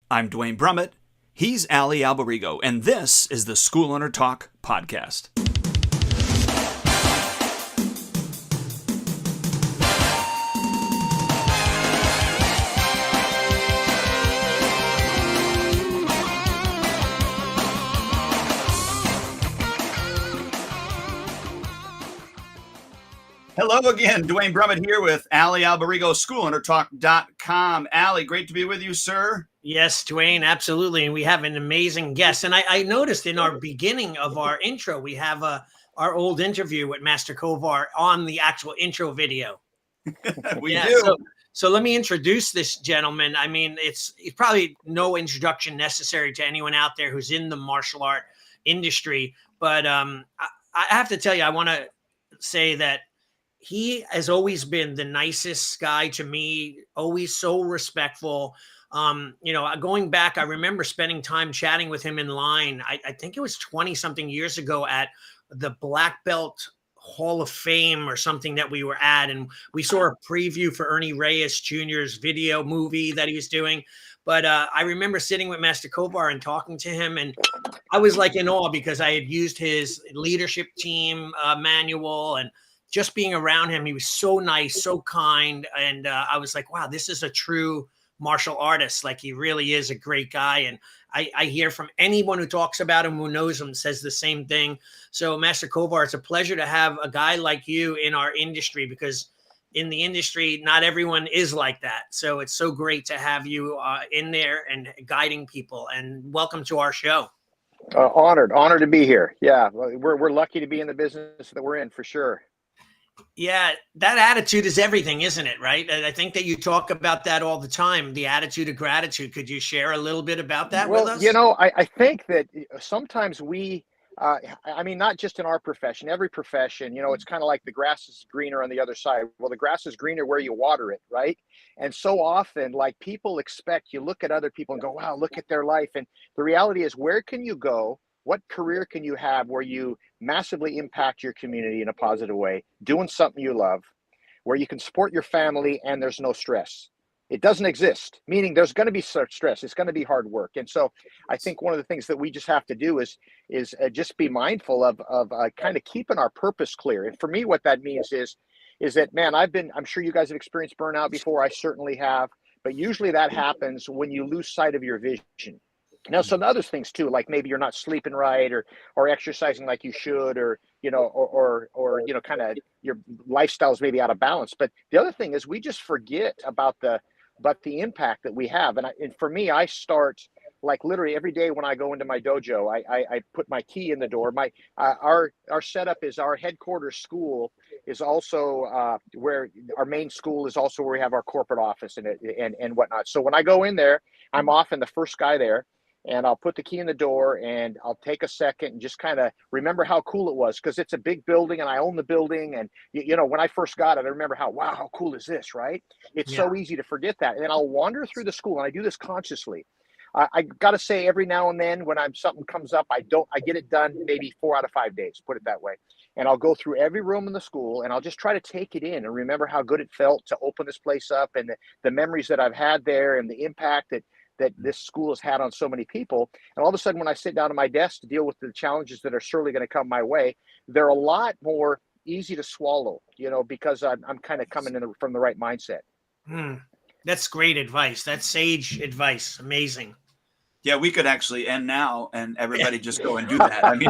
I'm Dwayne Brummett. He's Ali Alberigo, and this is the School Owner Talk podcast. Hello again, Dwayne Brummett here with Ali Alberigo, SchoolOwnerTalk.com. Ali, great to be with you, sir. Yes, Dwayne, absolutely. And we have an amazing guest. And I noticed in our beginning of our intro, we have our old interview with Master Kovar on the actual intro video. We do. So let me introduce this gentleman. I mean, it's probably no introduction necessary to anyone out there who's in the martial art industry. But I have to tell you, I want to say that he has always been the nicest guy to me, always so respectful. Going back, I remember spending time chatting with him in line. I think it was 20 something years ago at the Black Belt Hall of Fame or something that we were at. And we saw a preview for Ernie Reyes Jr.'s video movie that he was doing. But I remember sitting with Master Kovar and talking to him, and I was like in awe because I had used his leadership team manual, and just being around him, he was so nice, so kind. And I was like, wow, this is a true martial artist. Like, he really is a great guy. And I hear from anyone who talks about him, who knows him, says the same thing. So Master Kovar, it's a pleasure to have a guy like you in our industry, because in the industry, not everyone is like that. So it's so great to have you in there and guiding people. And welcome to our show. Honored to be here. Yeah, we're lucky to be in the business that we're in, for sure. Yeah, that attitude is everything, isn't it? Right. And I think that you talk about that all the time, the attitude of gratitude. Could you share a little bit about that with us? I think that sometimes not just in our profession, every profession, it's kind of like the grass is greener on the other side. Well, the grass is greener where you water it, right? And so often, like, people expect, you look at other people and go, wow, look at their life. And the reality is, where can you go? What career can you have where you massively impact your community in a positive way, doing something you love, where you can support your family and there's no stress? It doesn't exist, meaning there's going to be stress. It's going to be hard work. And so I think one of the things that we just have to do is just be mindful of kind of keeping our purpose clear. And for me, what that means is that, man, I'm sure you guys have experienced burnout before. I certainly have. But usually that happens when you lose sight of your vision. Now, some other things too, like maybe you're not sleeping right or exercising like you should, or kind of your lifestyle is maybe out of balance. But the other thing is, we just forget about the impact that we have. And for me, I start, like, literally every day when I go into my dojo, I put my key in the door. Our setup is, our headquarters school is also where our main school is, also where we have our corporate office and whatnot. So when I go in there, I'm often the first guy there. And I'll put the key in the door and I'll take a second and just kind of remember how cool it was, because it's a big building and I own the building. And, when I first got it, I remember how cool is this, right? It's so easy to forget that. And then I'll wander through the school, and I do this consciously. I got to say, every now and then when something comes up, I get it done maybe 4 out of 5 days, put it that way. And I'll go through every room in the school and I'll just try to take it in and remember how good it felt to open this place up, and the memories that I've had there, and the impact that this school has had on so many people. And all of a sudden, when I sit down at my desk to deal with the challenges that are surely going to come my way, they're a lot more easy to swallow, because I'm kind of coming in from the right mindset. That's great advice. That's sage advice. Amazing. Yeah, we could actually end now and everybody just go and do that. I mean,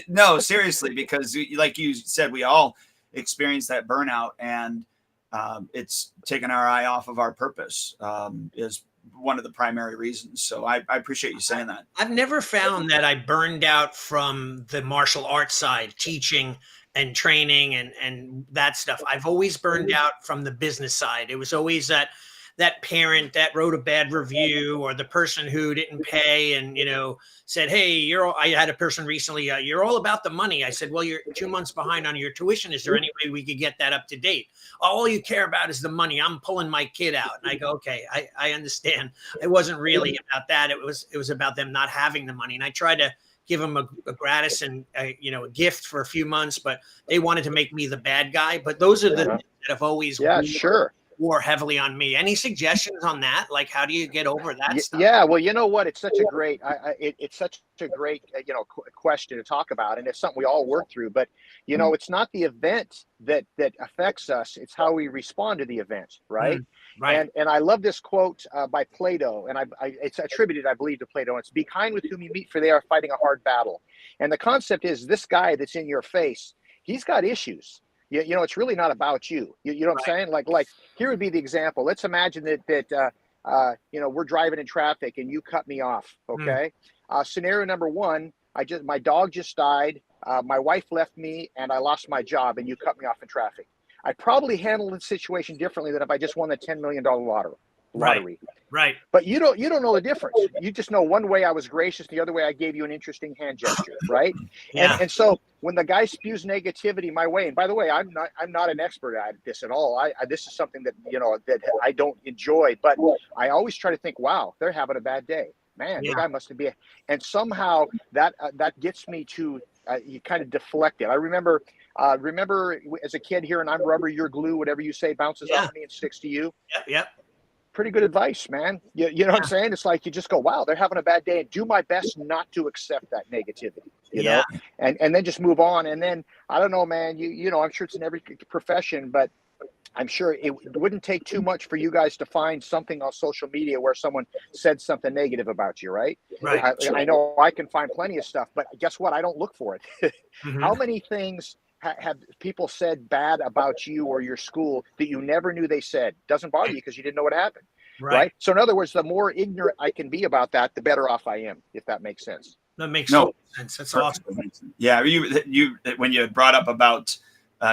no, seriously, because like you said, we all experience that burnout, and it's taken our eye off of our purpose is one of the primary reasons. So I appreciate you saying that. I've never found that I burned out from the martial arts side, teaching and training and that stuff. I've always burned out from the business side. It was always that parent that wrote a bad review, or the person who didn't pay and, said, hey, I had a person recently, you're all about the money. I said, well, you're 2 months behind on your tuition. Is there any way we could get that up to date? All you care about is the money. I'm pulling my kid out. And I go, okay, I understand. It wasn't really about that. It was about them not having the money. And I tried to give them a gratis and a gift for a few months, but they wanted to make me the bad guy. But those are the things that have always sure. wore heavily on me. Any suggestions on that? Like, how do you get over that stuff? Yeah, well, you know what? It's such a great, it's such a great, question to talk about, and it's something we all work through. But it's not the event that affects us; it's how we respond to the event, right? Right. And I love this quote by Plato, and it's attributed, I believe, to Plato. It's "Be kind with whom you meet, for they are fighting a hard battle." And the concept is this guy that's in your face, he's got issues. It's really not about you. You know what I'm saying? Like here would be the example. Let's imagine that we're driving in traffic and you cut me off. Okay. Scenario number one, my dog just died. My wife left me and I lost my job and you cut me off in traffic. I probably handle the situation differently than if I just won the $10 million lottery. Right. But you don't know the difference. You just know one way I was gracious, the other way I gave you an interesting hand gesture, right? Yeah. And so when the guy spews negativity my way, and by the way, I'm not an expert at this at all. This is something that that I don't enjoy, but I always try to think, wow, they're having a bad day. Man, the guy must be. And somehow that gets me to you kind of deflect it. I remember as a kid hearing, "I'm rubber, you're glue. Whatever you say bounces off me and sticks to you." Yep. Pretty good advice, man. You know what I'm saying? It's like you just go, wow, they're having a bad day, and do my best not to accept that negativity, you know, and then just move on. And then I don't know, man, I'm sure it's in every profession, but I'm sure it wouldn't take too much for you guys to find something on social media where someone said something negative about you, right? Right. I know I can find plenty of stuff, but guess what? I don't look for it. How many things have people said bad about you or your school that you never knew they said? Doesn't bother you because you didn't know what happened, right? So in other words, the more ignorant I can be about that, the better off I am, if that makes sense. That makes sense. That's awesome. Yeah, you when you brought up about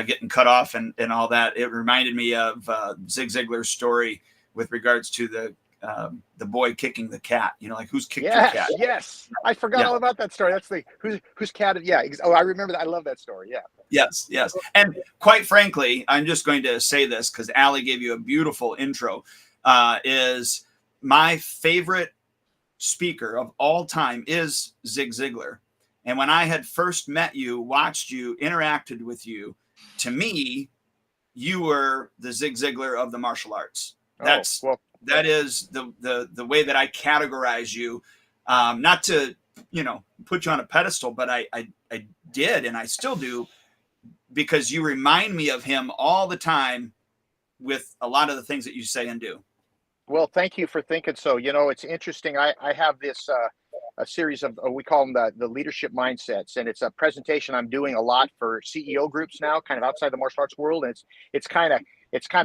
getting cut off and all that, it reminded me of Zig Ziglar's story with regards to the boy kicking the cat. Like who's kicked your cat? Yes, I forgot all about that story. That's the who's cat. Yeah. Oh, I remember that. I love that story. Yeah. Yes. And quite frankly, I'm just going to say this because Allie gave you a beautiful intro. Is my favorite speaker of all time is Zig Ziglar. And when I had first met you, watched you, interacted with you, to me, you were the Zig Ziglar of the martial arts. That is the way that I categorize you. Not to, put you on a pedestal, but I did, and I still do, because you remind me of him all the time with a lot of the things that you say and do. Well, thank you for thinking so. It's interesting. I have this a series of, we call them the leadership mindsets, and it's a presentation I'm doing a lot for CEO groups now, kind of outside the martial arts world. And it's kind of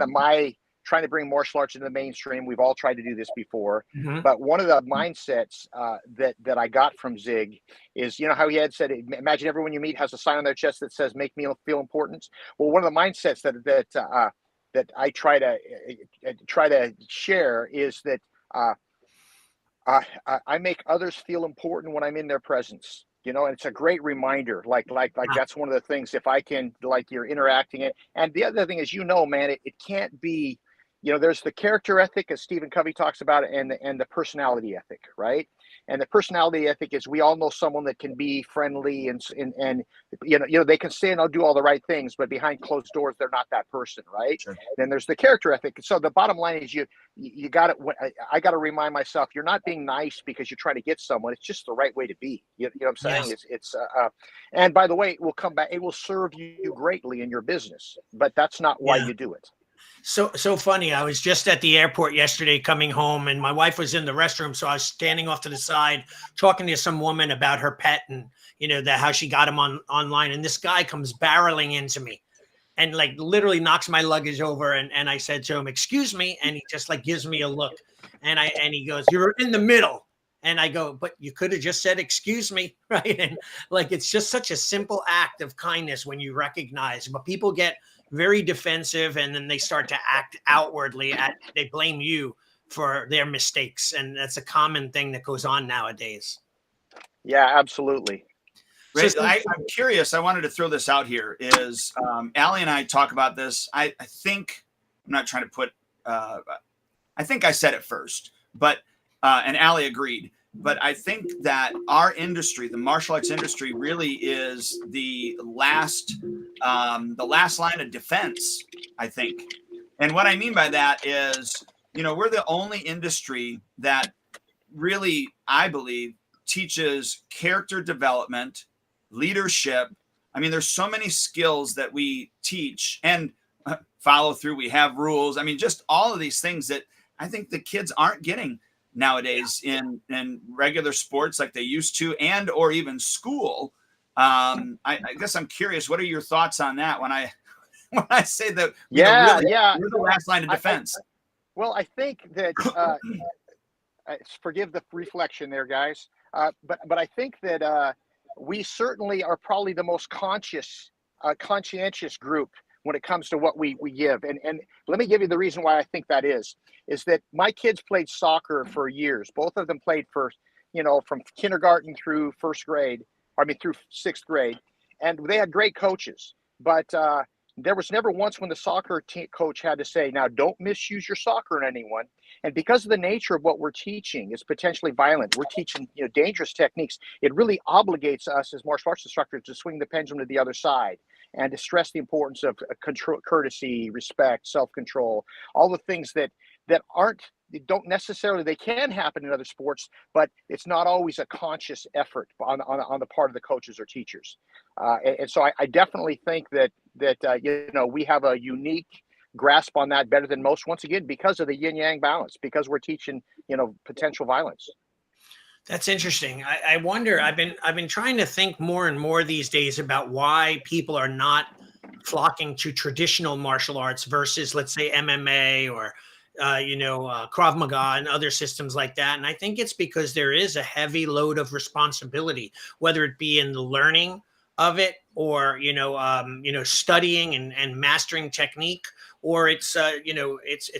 my trying to bring martial arts into the mainstream. We've all tried to do this before, but one of the mindsets that I got from Zig is, how he had said, imagine everyone you meet has a sign on their chest that says, "Make me feel important." Well, one of the mindsets that I try to share is that I make others feel important when I'm in their presence. And it's a great reminder. Like that's one of the things. If I can, like, you're interacting it, and the other thing is, man, it can't be. There's the character ethic, as Stephen Covey talks about, and the personality ethic, right? And the personality ethic is, we all know someone that can be friendly and they can say and they'll do all the right things, but behind closed doors, they're not that person, right? Sure. Then there's the character ethic. So the bottom line is, you got to. I got to remind myself, you're not being nice because you're trying to get someone. It's just the right way to be. You know what I'm saying? Yes. And by the way, it will come back. It will serve you greatly in your business, but that's not why you do it. So funny. I was just at the airport yesterday coming home, and my wife was in the restroom. So I was standing off to the side talking to some woman about her pet and, how she got him online. And this guy comes barreling into me and like literally knocks my luggage over. And I said to him, "Excuse me." And he just like gives me a look, and he goes, "You're in the middle." And I go, "But you could have just said, 'Excuse me.'" Right. And like, it's just such a simple act of kindness when you recognize, but people get very defensive, and then they start to act outwardly. They blame you for their mistakes, and that's a common thing that goes on nowadays. Yeah, absolutely. Right. I'm curious. I wanted to throw this out here. Is Allie and I talk about this? I think, I'm not trying to put. I think I said it first, but and Allie agreed. But I think that our industry, the martial arts industry, really is the last line of defense, I think. And what I mean by that is, we're the only industry that really, I believe, teaches character development, leadership. I mean, there's so many skills that we teach and follow through. We have rules. I mean, just all of these things that I think the kids aren't getting nowadays in regular sports like they used to, and or even school. I guess I'm curious, what are your thoughts on that when I say that we're the last line of defense? Well, I think that forgive the reflection there, guys, but I think that we certainly are probably the most conscientious group when it comes to what we give. And let me give you the reason why I think that is that my kids played soccer for years. Both of them played for, from kindergarten through through sixth grade. And they had great coaches. But there was never once when the soccer coach had to say, now don't misuse your soccer on anyone. And because of the nature of what we're teaching is potentially violent, we're teaching dangerous techniques. It really obligates us as martial arts instructors to swing the pendulum to the other side and to stress the importance of control, courtesy, respect, self-control, all the things that don't necessarily, they can happen in other sports, but it's not always a conscious effort on the part of the coaches or teachers. And so I definitely think that we have a unique grasp on that better than most, once again, because of the yin yang balance, because we're teaching, potential violence. That's interesting. I wonder, I've been trying to think more and more these days about why people are not flocking to traditional martial arts versus, let's say, MMA or Krav Maga and other systems like that. And I think it's because there is a heavy load of responsibility, whether it be in the learning of it or, studying and mastering technique, or it's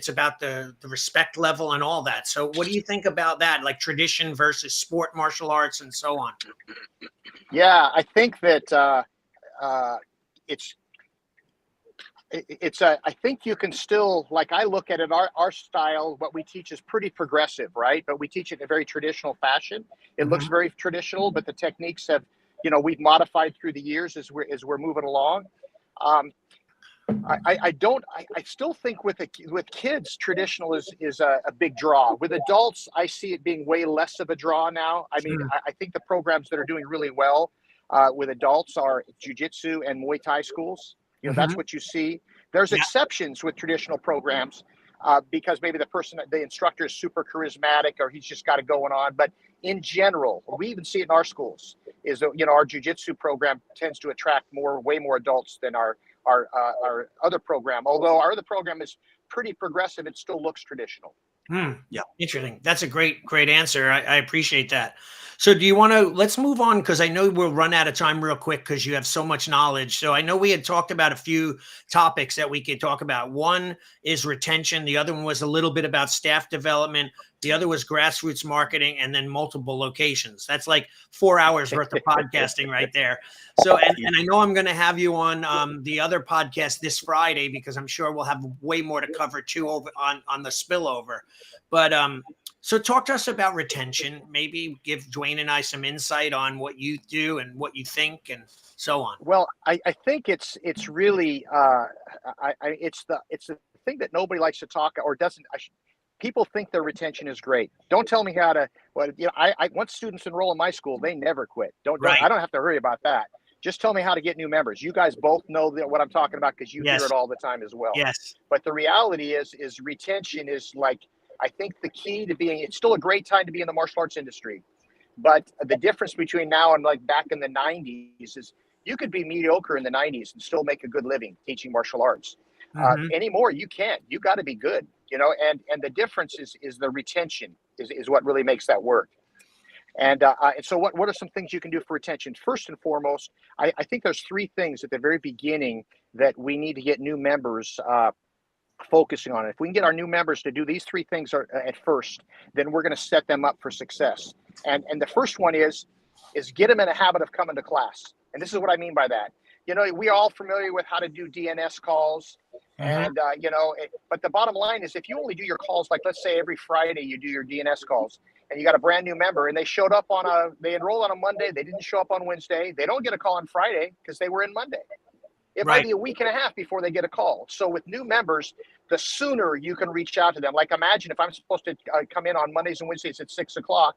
about the respect level and all that. So what do you think about that? Like tradition versus sport martial arts and so on? Yeah, I think that I think you can still, like I look at it, our style, what we teach is pretty progressive, right? But we teach it in a very traditional fashion. It looks very traditional, but the techniques have, we've modified through the years as we're moving along. I still think with kids, traditional is a big draw. With adults, I see it being way less of a draw now. I mean, I think the programs that are doing really well with adults are jiu-jitsu and Muay Thai schools. That's what you see. There's exceptions with traditional programs because maybe the instructor is super charismatic or he's just got it going on. But in general, we even see it in our schools, is that, our jiu-jitsu program tends to attract way more adults than our other program. Although our other program is pretty progressive, it still looks traditional. Yeah. Interesting. That's a great answer. I appreciate that. So do you want to, let's move on, because I know we'll run out of time real quick because you have so much knowledge. So I know we had talked about a few topics that we could talk about. One is retention. The other one was a little bit about staff development. The other was grassroots marketing, and then multiple locations. That's like 4 hours worth of podcasting right there. So, and I know I'm going to have you on the other podcast this Friday, because I'm sure we'll have way more to cover too over on the spillover. But so talk to us about retention. Maybe give Dwayne and I some insight on what you do and what you think and so on. Well, I think it's really it's the thing that nobody likes to talk or doesn't. People think their retention is great. Don't tell me how to. Well, I once students enroll in my school, they never quit. I don't have to worry about that. Just tell me how to get new members. You guys both know what I'm talking about because you hear it all the time as well. Yes. But the reality is retention is like, I think the key to it's still a great time to be in the martial arts industry. But the difference between now and like back in the 90s is you could be mediocre in the 90s and still make a good living teaching martial arts. Anymore, you can't. You got to be good, and the difference is the retention is what really makes that work. And so what are some things you can do for retention? First and foremost, I think there's three things at the very beginning that we need to get new members focusing on. If we can get our new members to do these three things at first, then we're going to set them up for success. And the first one is get them in a habit of coming to class. And this is what I mean by that. We are all familiar with how to do DNS calls. And, but the bottom line is if you only do your calls, like let's say every Friday you do your DNS calls and you got a brand new member and they enrolled on a Monday, they didn't show up on Wednesday, they don't get a call on Friday because they were in Monday. It Right. might be a week and a half before they get a call. So with new members, the sooner you can reach out to them. Like imagine if I'm supposed to come in on Mondays and Wednesdays at 6 o'clock,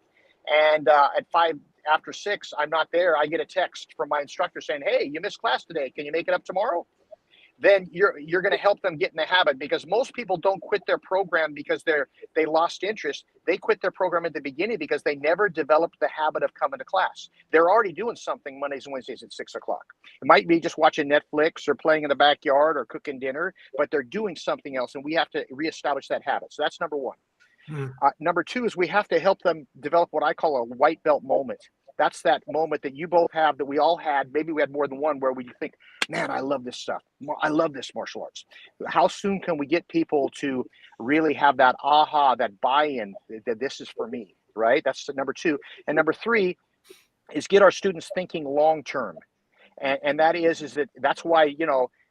and at 5 after 6, I'm not there. I get a text from my instructor saying, "Hey, you missed class today. Can you make it up tomorrow?" Then you're going to help them get in the habit, because most people don't quit their program because they lost interest. They quit their program at the beginning because they never developed the habit of coming to class. They're already doing something Mondays and Wednesdays at 6 o'clock. It might be just watching Netflix or playing in the backyard or cooking dinner, but they're doing something else, and we have to reestablish that habit. So that's number one. Number two is we have to help them develop what I call a white belt moment. That's that moment that you both have, that we all had. Maybe we had more than one, where we think, man, I love this stuff. I love this martial arts. How soon can we get people to really have that aha, that buy-in, that this is for me, right? That's number two. And number three is get our students thinking long-term. And that is that's why,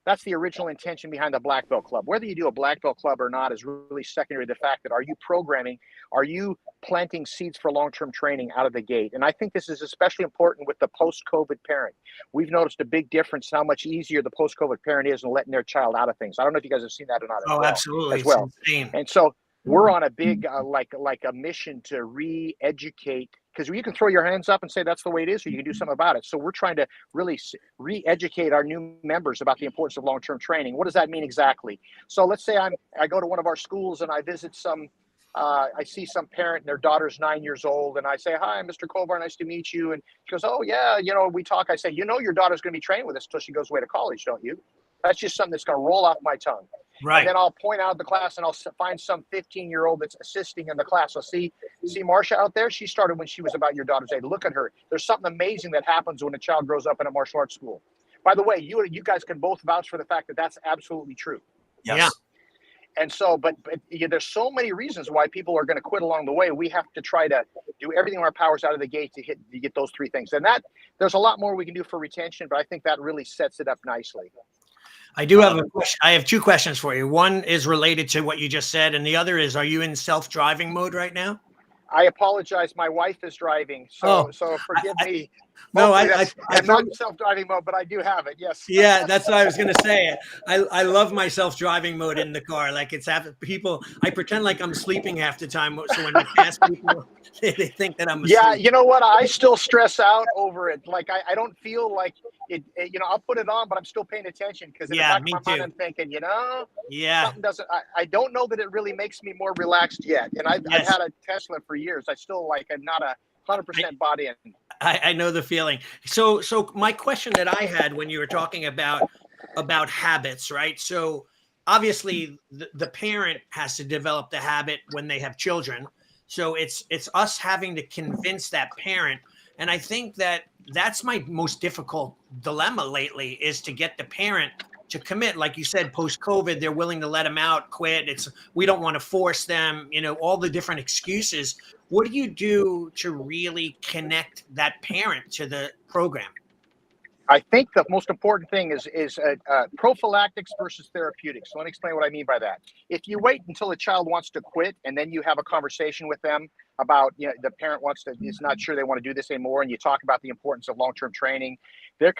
that's the original intention behind the Black Belt Club. Whether you do a Black Belt Club or not is really secondary to the fact that, are you programming? Are you planting seeds for long-term training out of the gate? And I think this is especially important with the post-COVID parent. We've noticed a big difference how much easier the post-COVID parent is in letting their child out of things. I don't know if you guys have seen that or not. Oh, absolutely. As well. It's insane. And so we're on a big, like a mission to re-educate, because you can throw your hands up and say that's the way it is, or you can do something about it. So we're trying to really re-educate our new members about the importance of long-term training. What does that mean exactly? So let's say I go to one of our schools and I visit I see some parent and their daughter's 9 years old, and I say, "Hi, Mr. Kovar, nice to meet you." And she goes, "Oh yeah, we talk." I say, your daughter's going to be training with us until she goes away to college, don't you?" That's just something that's going to roll off my tongue. Right. And then I'll point out the class, and I'll find some 15-year-old that's assisting in the class. So see Marsha out there? She started when she was about your daughter's age. Look at her. There's something amazing that happens when a child grows up in a martial arts school. By the way, you guys can both vouch for the fact that that's absolutely true. Yes. Yeah. And so, but there's so many reasons why people are going to quit along the way. We have to try to do everything in our powers out of the gate to get those three things. And there's a lot more we can do for retention, but I think that really sets it up nicely. I do have a question. I have two questions for you. One is related to what you just said, and the other is, are you in self-driving mode right now? I apologize. My wife is driving, so forgive me. No, I'm not in self-driving mode, but I do have it. Yes. Yeah, that's what I was gonna say. I love my self-driving mode in the car. Like people. I pretend like I'm sleeping half the time, so when I pass people, they think that I'm asleep. Yeah, you know what? I still stress out over it. Like I don't feel like it. I'll put it on, but I'm still paying attention, because in the back of my mind, I'm thinking, something doesn't. I don't know that it really makes me more relaxed yet. And I've had a Tesla for years. I still am not 100% bought in. I know the feeling. So my question that I had when you were talking about habits, right? So obviously the parent has to develop the habit when they have children. So it's us having to convince that parent. And I think that's my most difficult dilemma lately, is to get the parent to commit. Like you said, post-COVID, they're willing to let them out, quit. We don't want to force them, all the different excuses. What do you do to really connect that parent to the program? I think the most important thing is prophylactics versus therapeutics. So let me explain what I mean by that. If you wait until a child wants to quit, and then you have a conversation with them about, the parent is not sure they want to do this anymore, and you talk about the importance of long-term training, they've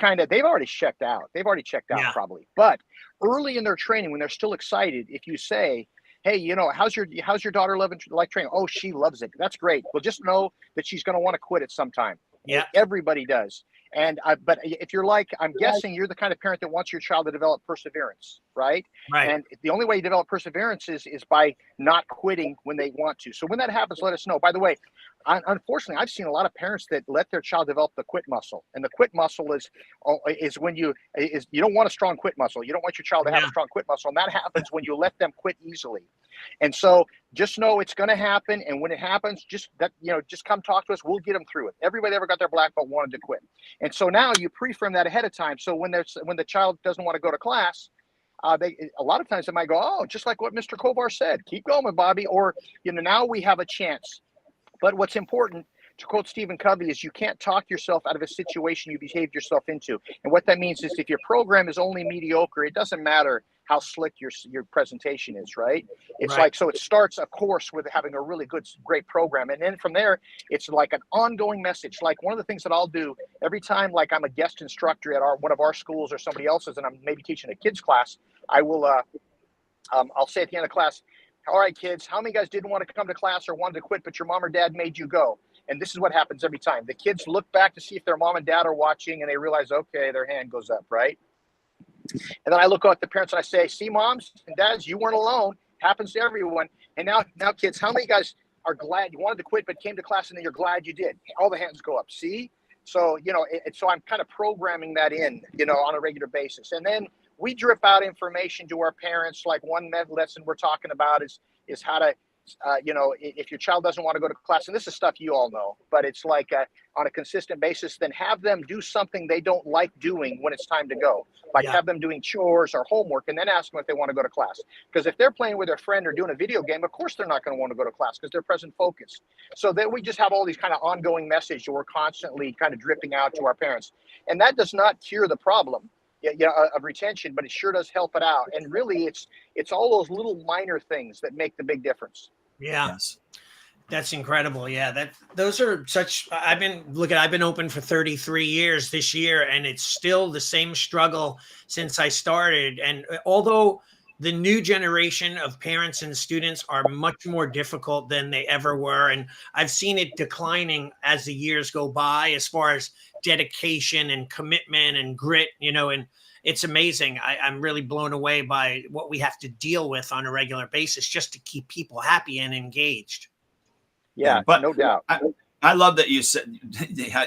already checked out. They've already checked out probably. But early in their training, when they're still excited, if you say, "Hey, how's your daughter like training?" "Oh, she loves it." "That's great." Well, just know that she's going to want to quit at some time. Yeah. Everybody does. But if you're I'm guessing you're the kind of parent that wants your child to develop perseverance, right? Right. And the only way you develop perseverance is by not quitting when they want to. So when that happens, let us know. By the way, unfortunately, I've seen a lot of parents that let their child develop the quit muscle, and the quit muscle is when you don't want a strong quit muscle. You don't want your child to have a strong quit muscle, and that happens when you let them quit easily. And so just know it's going to happen. And when it happens, just come talk to us. We'll get them through it. Everybody that ever got their black belt wanted to quit. And so now you pre-frame that ahead of time. So when the child doesn't want to go to class, a lot of times they might go, "Oh, just like what Mr. Kovar said, keep going, Bobby." Or, now we have a chance. But what's important, to quote Stephen Covey, is you can't talk yourself out of a situation you behaved yourself into. And what that means is, if your program is only mediocre, it doesn't matter how slick your presentation is, right? It's Right. like, so it starts a course with having a really great program. And then from there, it's like an ongoing message. Like one of the things that I'll do every time, like I'm a guest instructor at one of our schools or somebody else's, and I'm maybe teaching a kids class, I will, I'll say at the end of class, all right, kids, how many guys didn't want to come to class or wanted to quit, but your mom or dad made you go? And this is what happens every time. The kids look back to see if their mom and dad are watching, and they realize, okay, their hand goes up, right? And then I look at the parents and I say, see, moms and dads, you weren't alone. Happens to everyone. And now kids, how many guys are glad you wanted to quit but came to class and then you're glad you did? All the hands go up. See? So, so I'm kind of programming that in, on a regular basis. And then we drip out information to our parents. Like one lesson we're talking about is how to, if your child doesn't want to go to class, and this is stuff you all know, but it's like on a consistent basis, then have them do something they don't like doing when it's time to go. Like have them doing chores or homework, and then ask them if they want to go to class. Because if they're playing with their friend or doing a video game, of course they're not going to want to go to class because they're present focused. So then we just have all these kind of ongoing messages we're constantly kind of dripping out to our parents. And that does not cure the problem of retention, but it sure does help it out. And really, it's all those little minor things that make the big difference. Yeah. Yes. That's incredible. Yeah, those are such. I've been open for 33 years this year, and it's still the same struggle since I started. And although the new generation of parents and students are much more difficult than they ever were, and I've seen it declining as the years go by, as far as dedication and commitment and grit, and it's amazing. I'm really blown away by what we have to deal with on a regular basis just to keep people happy and engaged. Yeah, but no doubt. I love that you said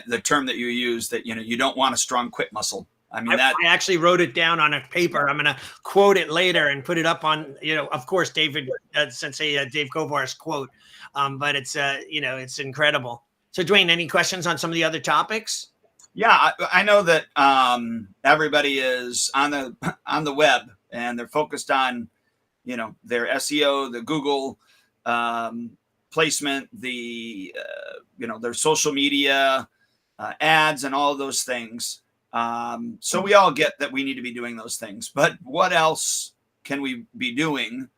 the term that you use, that you don't want a strong quit muscle. I mean, I actually wrote it down on a paper. I'm going to quote it later and put it up on, of course, David Sensei Dave Kovar's quote. But it's it's incredible. So, Dwayne, any questions on some of the other topics? Yeah, I know that everybody is on the web and they're focused on, their SEO, the Google placement, the their social media ads, and all of those things. So we all get that we need to be doing those things, but what else can we be doing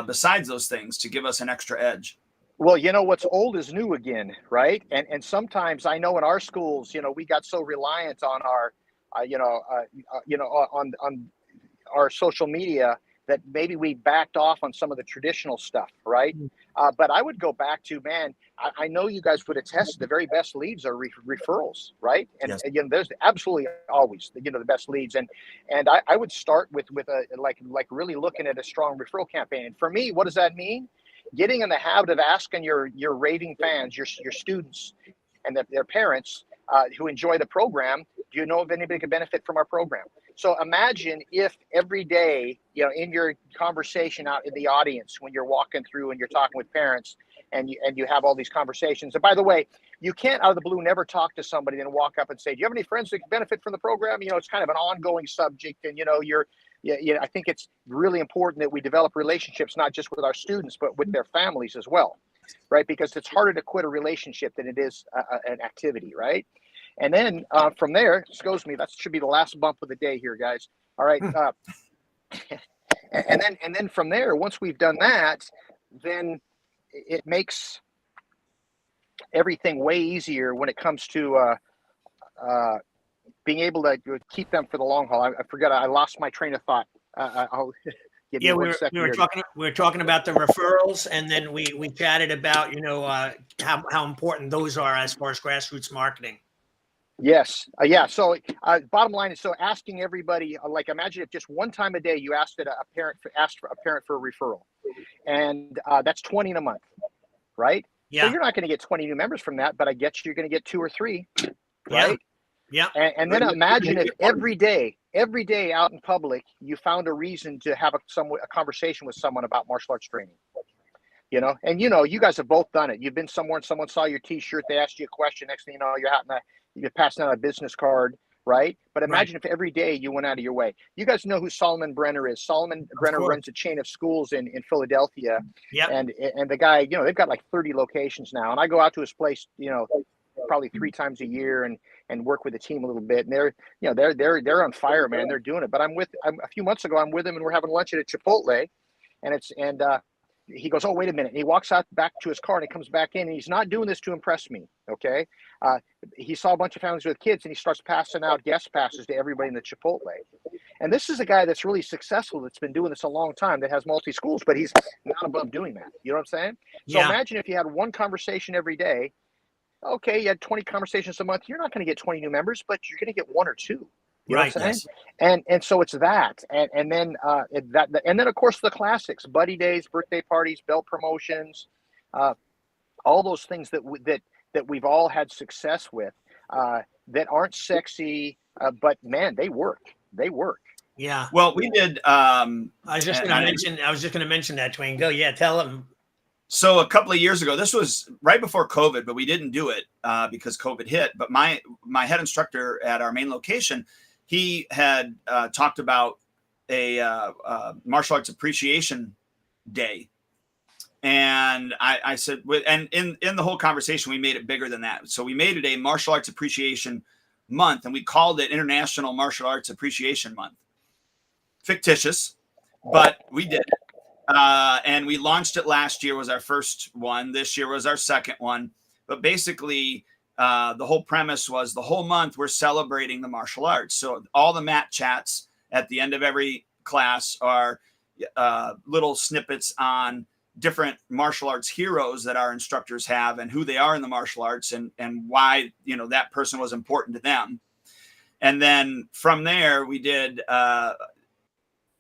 besides those things to give us an extra edge? Well, what's old is new again, right? And sometimes I know in our schools, we got so reliant on our, on our social media that maybe we backed off on some of the traditional stuff, right? But I would go back to, man, I know you guys would attest the very best leads are referrals, right? And yes. Again, there's absolutely always the best leads, and I would start with a like really looking at a strong referral campaign. And for me, what does that mean? Getting in the habit of asking your raving fans, your students, and their parents who enjoy the program, do you know if anybody could benefit from our program? So imagine if every day, in your conversation out in the audience, when you're walking through and you're talking with parents, and you have all these conversations. And by the way, you can't out of the blue never talk to somebody and walk up and say, do you have any friends that can benefit from the program? It's kind of an ongoing subject, and I think it's really important that we develop relationships, not just with our students, but with their families as well, right? Because it's harder to quit a relationship than it is an activity, right? And then from there, excuse me, that should be the last bump of the day here, guys. All right. And then from there, once we've done that, then it makes everything way easier when it comes to being able to keep them for the long haul. I forgot. I lost my train of thought. I'll give you 1 second. We were talking about the referrals, and then we chatted about how important those are as far as grassroots marketing. Yes. Yeah. So bottom line is, so asking everybody, like imagine if just one time a day you asked a parent for a referral, and that's 20 in a month, right? Yeah. So you're not going to get 20 new members from that, but I guess you're going to get 2 or 3, right? Yeah. And then imagine if every day out in public, you found a reason to have a conversation with someone about martial arts training. And you guys have both done it. You've been somewhere and someone saw your T-shirt, they asked you a question. Next thing you know, you're passing out a business card, right? But imagine if every day you went out of your way. You guys know who Solomon Brenner is. Solomon Brenner runs a chain of schools in Philadelphia. Yeah. And the guy, they've got like 30 locations now. And I go out to his place, probably 3 times a year and work with the team a little bit. And they're on fire, man. They're doing it. But a few months ago, I'm with him and we're having lunch at a Chipotle, and he goes, "Oh, wait a minute." And he walks out back to his car and he comes back in, and he's not doing this to impress me. Okay. He saw a bunch of families with kids and he starts passing out guest passes to everybody in the Chipotle. And this is a guy that's really successful, that's been doing this a long time, that has multi schools, but he's not above doing that. You know what I'm saying? So imagine if you had one conversation every day. Okay, you had 20 conversations a month. You're not going to get 20 new members, but you're going to get 1 or 2. You know what I'm saying? And so it's that, and then of course the classics: buddy days, birthday parties, belt promotions, all those things that we've all had success with, that aren't sexy, but man, they work. They work. Yeah. Well, we did. I was just going to mention that, Dwayne. Go. Yeah, tell them. So a couple of years ago, this was right before COVID, but we didn't do it because COVID hit. But my head instructor at our main location, he had talked about a martial arts appreciation day. And I said, and in the whole conversation, we made it bigger than that. So we made it a martial arts appreciation month, and we called it International Martial Arts Appreciation Month. Fictitious, but we did it. And we launched it last year, was our first one. This year was our second one. But basically, the whole premise was the whole month we're celebrating the martial arts. So all the mat chats at the end of every class are little snippets on different martial arts heroes that our instructors have and who they are in the martial arts and why, that person was important to them. And then from there, we did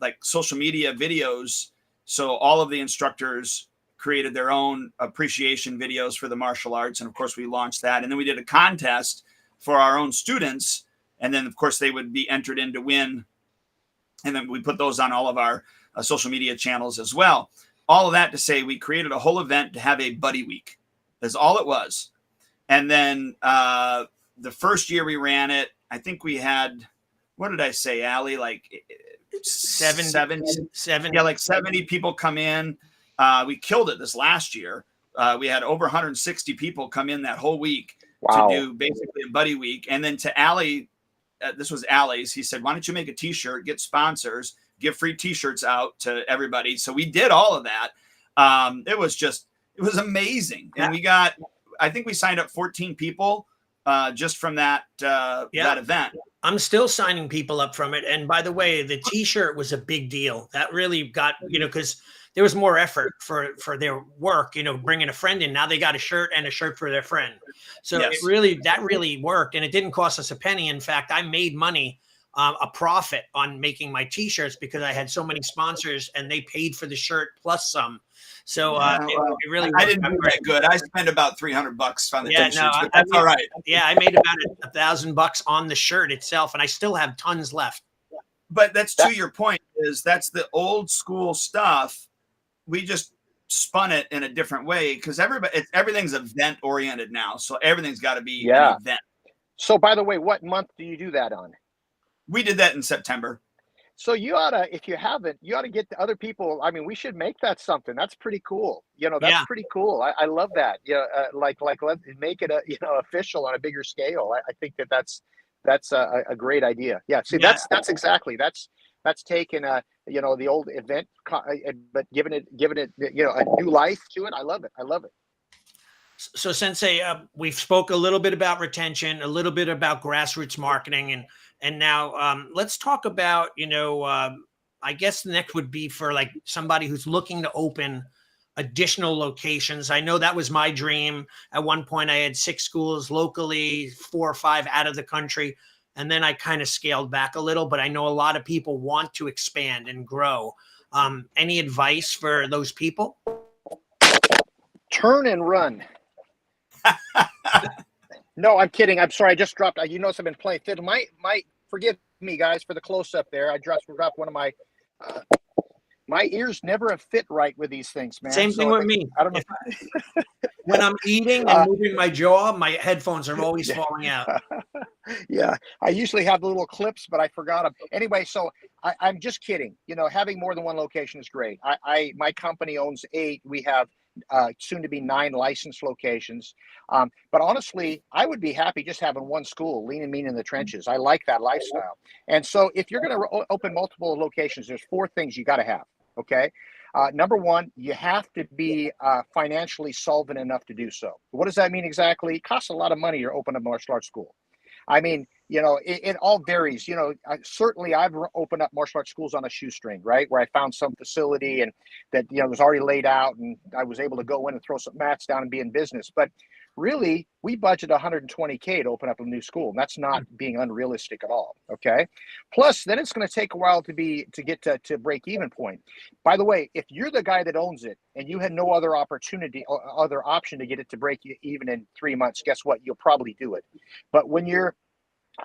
like social media videos. So all of the instructors created their own appreciation videos for the martial arts. And of course we launched that. And then we did a contest for our own students. And then of course they would be entered in to win. And then we put those on all of our social media channels as well. All of that to say, we created a whole event to have a buddy week. That's all it was. And then the first year we ran it, I think we had, what did I say, Allie? Like 70. Yeah, like 70 people come in. We killed it this last year. We had over 160 people come in that whole week to do basically a buddy week. And then to Allie, this was Allie's, he said, why don't you make a t-shirt, get sponsors, give free t-shirts out to everybody. So we did all of that. It was amazing. And we got, I think we signed up 14 people just from that event. I'm still signing people up from it. And by the way, the t-shirt was a big deal. That really got, because there was more effort for their work, bringing a friend in. Now they got a shirt and a shirt for their friend. So that really worked. And it didn't cost us a penny. In fact, I made money, a profit on making my t-shirts because I had so many sponsors and they paid for the shirt plus some. So it really I didn't do that good. I spent about $300 on the t-shirts, but that's all right. Yeah, I made about $1,000 on the shirt itself, and I still have tons left. But that's to your point, is that's the old school stuff. We just spun it in a different way because everything's event oriented now. So everything's got to be an event. So by the way, what month do you do that on? We did that in September. So you ought to, if you haven't, you ought to get the other people. I mean, we should make that something. That's pretty cool. That's pretty cool. I love that. Like let's make it official on a bigger scale. I think that's a great idea. Yeah. See, that's exactly, that's taken the old event, but giving it a new life to it. I love it. So Sensei, we've spoke a little bit about retention, a little bit about grassroots marketing, and now let's talk about, I guess the next would be for like somebody who's looking to open additional locations. I know that was my dream. At one point I had 6 schools locally, 4 or 5 out of the country. And then I kind of scaled back a little, but I know a lot of people want to expand and grow. Any advice for those people? Turn and run. No, I'm kidding. I'm sorry. I just dropped. I've been playing fiddle. My forgive me, guys, for the close up there. I dropped one of my. My ears never have fit right with these things, man. Same thing with me. I don't know. When I'm eating and moving my jaw, my headphones are always falling out. Yeah, I usually have the little clips, but I forgot them. Anyway, so I'm just kidding. Having more than one location is great. My company owns 8. We have soon to be 9 licensed locations. But honestly, I would be happy just having one school, lean and mean in the trenches. I like that lifestyle. And so if you're going to open multiple locations, there's 4 things you got to have. Okay. Number one, you have to be financially solvent enough to do so. What does that mean exactly? It costs a lot of money to open a martial arts school. I mean, it all varies. Certainly I've opened up martial arts schools on a shoestring, right? Where I found some facility and that, was already laid out and I was able to go in and throw some mats down and be in business. But really, we budget $120K to open up a new school. And that's not being unrealistic at all. Okay. Plus, then it's going to take a while to get to break even point. By the way, if you're the guy that owns it and you had no other opportunity or other option to get it to break even in 3 months, guess what? You'll probably do it. But when you're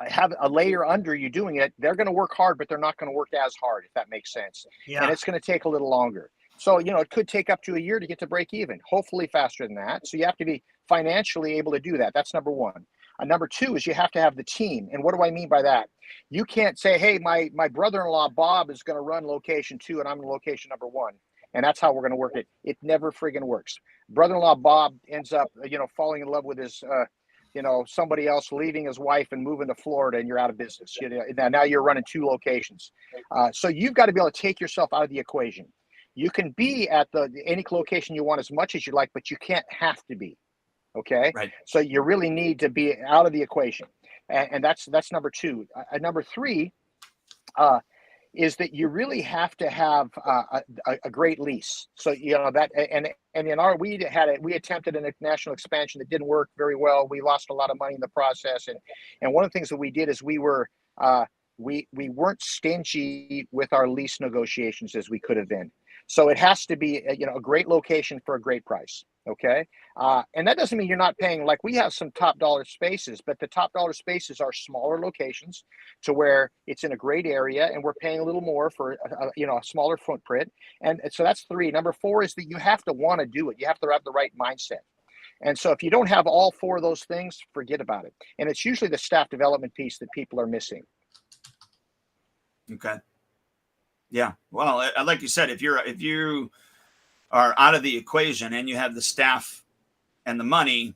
have a layer under you doing it, they're going to work hard, but they're not going to work as hard, if that makes sense. Yeah. And it's going to take a little longer. So, it could take up to a year to get to break even, hopefully faster than that. So you have to be financially able to do that. That's number one. Number two is you have to have the team. And what do I mean by that? You can't say, hey, my brother-in-law, Bob, is going to run location 2 and I'm in location number 1. And that's how we're going to work it. It never friggin' works. Brother-in-law, Bob, ends up, falling in love with his, somebody else, leaving his wife and moving to Florida, and you're out of business. Now you're running 2 locations. So you've got to be able to take yourself out of the equation. You can be at any location you want as much as you like, but you can't have to be. Okay. Right. So you really need to be out of the equation. And that's number 2. Number 3 is that you really have to have a great lease. So, that, and in we attempted a national expansion that didn't work very well. We lost a lot of money in the process. And one of the things that we did is we weren't stingy with our lease negotiations as we could have been. So it has to be, a great location for a great price. Okay. And that doesn't mean you're not paying. Like, we have some top dollar spaces, but the top dollar spaces are smaller locations to where it's in a great area and we're paying a little more for, a smaller footprint. And so that's 3. Number 4 is that you have to want to do it. You have to have the right mindset. And so if you don't have all 4 of those things, forget about it. And it's usually the staff development piece that people are missing. Okay. Yeah. Well, like you said, if you are out of the equation and you have the staff and the money,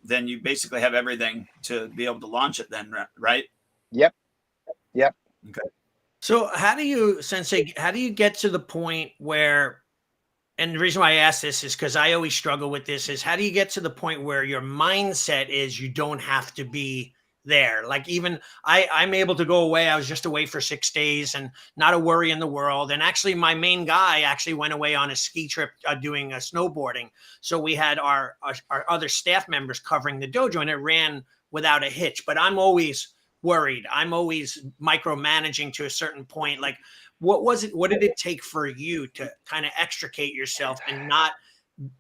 then you basically have everything to be able to launch it then, right? Yep. Okay. So how do you get to the point where, and the reason why I ask this is because I always struggle with this, is how do you get to the point where your mindset is you don't have to be there? Like, even I'm able to go away. I was just away for 6 days and not a worry in the world. And actually my main guy actually went away on a ski trip doing snowboarding. So we had our other staff members covering the dojo and it ran without a hitch, but I'm always worried. I'm always micromanaging to a certain point. Like, what did it take for you to kind of extricate yourself and not,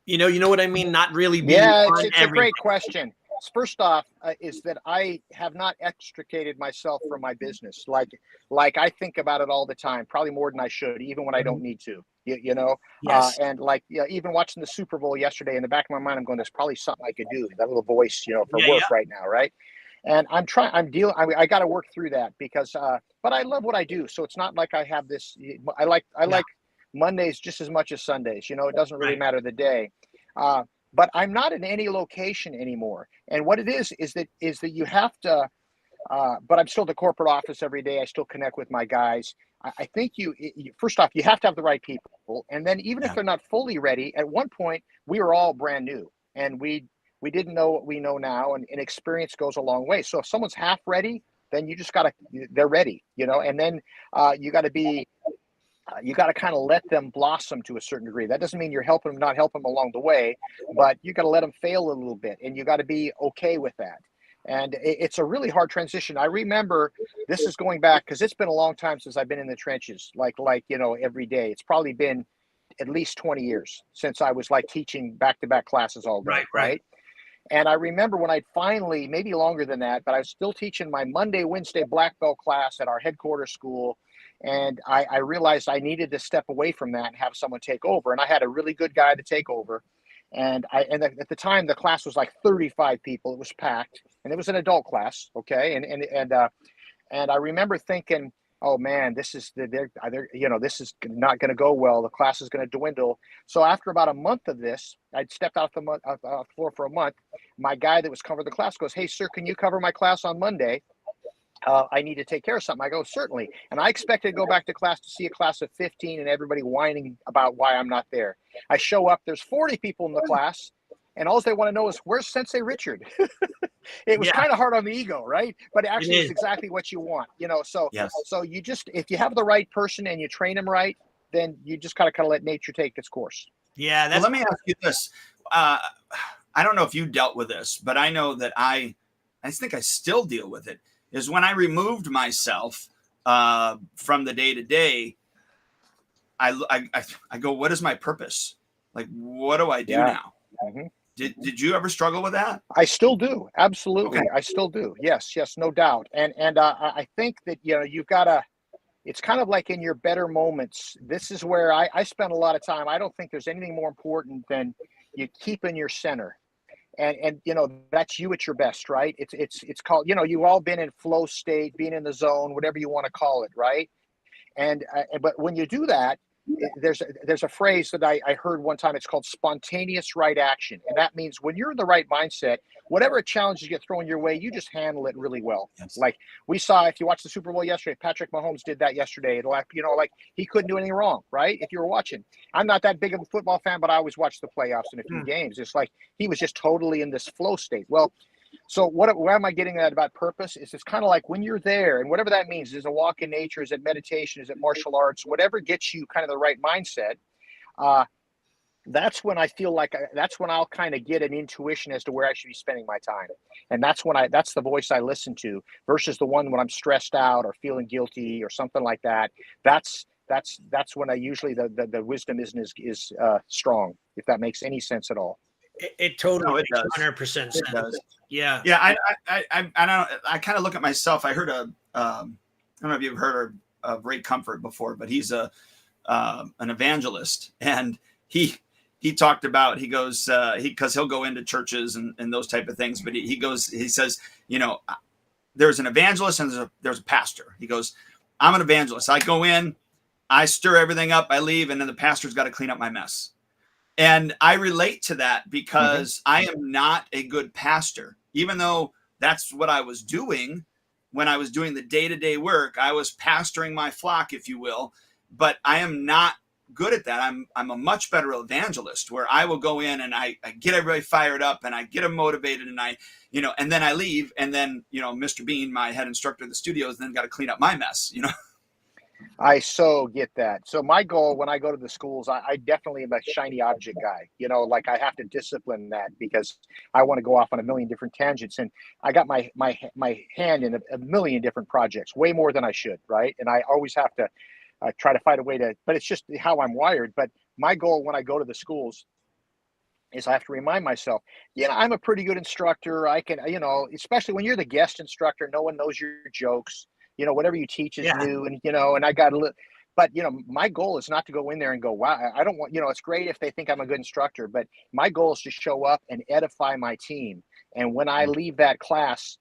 you know what I mean? Not really be. Yeah, it's a great question. First off, is that I have not extricated myself from my business. Like I think about it all the time, probably more than I should, even when I don't need to, Yes. And even watching the Super Bowl yesterday, in the back of my mind, I'm going, there's probably something I could do, that little voice, for work right now. Right. And I got to work through that because, but I love what I do. So it's not like I have this, I like Mondays just as much as Sundays, it doesn't really matter the day. But I'm not in any location anymore. And what it is that you have to, but I'm still at the corporate office every day. I still connect with my guys. I think you first off, you have to have the right people. And then even if they're not fully ready, at one point we were all brand new and we didn't know what we know now, and experience goes a long way. So if someone's half ready, then you just they're ready, and then you got to kind of let them blossom to a certain degree. That doesn't mean you're helping them, not helping them along the way, but you got to let them fail a little bit, and you got to be okay with that. And it's a really hard transition. I remember, this is going back, because it's been a long time since I've been in the trenches, like every day. It's probably been at least 20 years since I was teaching back-to-back classes all day, right? And I remember when I'd finally, maybe longer than that, but I was still teaching my Monday, Wednesday black belt class at our headquarters school. And I realized I needed to step away from that and have someone take over. And I had a really good guy to take over. And at the time, the class was like 35 people. It was packed, and it was an adult class. Okay. And I remember thinking, oh man, this is they're this is not going to go well. The class is going to dwindle. So after about a month of this, I'd stepped off the floor for a month. My guy that was covering the class goes, "Hey, sir, can you cover my class on Monday? I need to take care of something." I go, "Certainly." And I expected to go back to class to see a class of 15 and everybody whining about why I'm not there. I show up, there's 40 people in the class, and all they want to know is, where's Sensei Richard? It was Yeah, kind of hard on the ego, right? But actually, it it's is. exactly what you want, So, Yes. so you just, if you have the right person and you train them right, then you just kind of let nature take its course. Yeah, Well, that's let me ask you this. Uh, I don't know if you dealt with this, but I know that I think I still deal with it. Is when I removed myself from the day to day, I go, what is my purpose? Like, what do I do Yeah. now? hmm Did you ever struggle with that? I still do. Okay. Absolutely. I still do. Yes, yes, no doubt. And I think that, you've got to, it's kind of like in your better moments. This is where I spend a lot of time. I don't think there's anything more important than you keeping your center. And that's you at your best, right? It's called, you've all been in flow state, being in the zone, whatever you want to call it, right? And but when you do that, there's a phrase that I heard one time. It's called spontaneous right action, and that means when you're in the right mindset, whatever challenges get thrown your way, you just handle it really well. Yes. Like we saw, if you watched the Super Bowl yesterday, Patrick Mahomes did that yesterday. Like he couldn't do anything wrong, right? If you were watching, I'm not that big of a football fan, but I always watch the playoffs and a few games. It's like he was just totally in this flow state. Well, so where am I getting at about purpose? Is it's kind of like when you're there, and whatever that means, is it a walk in nature, is it meditation, is it martial arts, whatever gets you kind of the right mindset. Uh, that's when I feel like that's when I'll kind of get an intuition as to where I should be spending my time, and that's the voice I listen to versus the one when I'm stressed out or feeling guilty or something like that. That's when I usually the wisdom is strong, if that makes any sense at all. it totally No, it makes does. 100% It sense. does. Yeah. Yeah, I don't. I kind of look at myself. I heard I don't know if you've heard of Ray Comfort before, but he's an evangelist, and he talked about, he goes, because he'll go into churches and those type of things, but he says, there's an evangelist and there's a pastor. He goes, I'm an evangelist. I go in, I stir everything up, I leave, and then the pastor's got to clean up my mess. And I relate to that because I am not a good pastor, even though that's what I was doing when I was doing the day-to-day work. I was pastoring my flock, if you will, but I am not good at that. I'm a much better evangelist, where I will go in and I get everybody fired up and I get them motivated, and and then I leave, and then, Mr. Bean, my head instructor of the studios, then got to clean up my mess. I so get that. So my goal when I go to the schools, I definitely am a shiny object guy. Like I have to discipline that because I want to go off on a million different tangents, and I got my hand in a million different projects, way more than I should, right? And I always have to try to find a way to. But it's just how I'm wired. But my goal when I go to the schools is I have to remind myself, I'm a pretty good instructor. I can, especially when you're the guest instructor, no one knows your jokes. Whatever you teach is Yeah. new, and I got a little, but my goal is not to go in there and go, wow, I don't want, it's great if they think I'm a good instructor, but my goal is to show up and edify my team. And when I leave that class,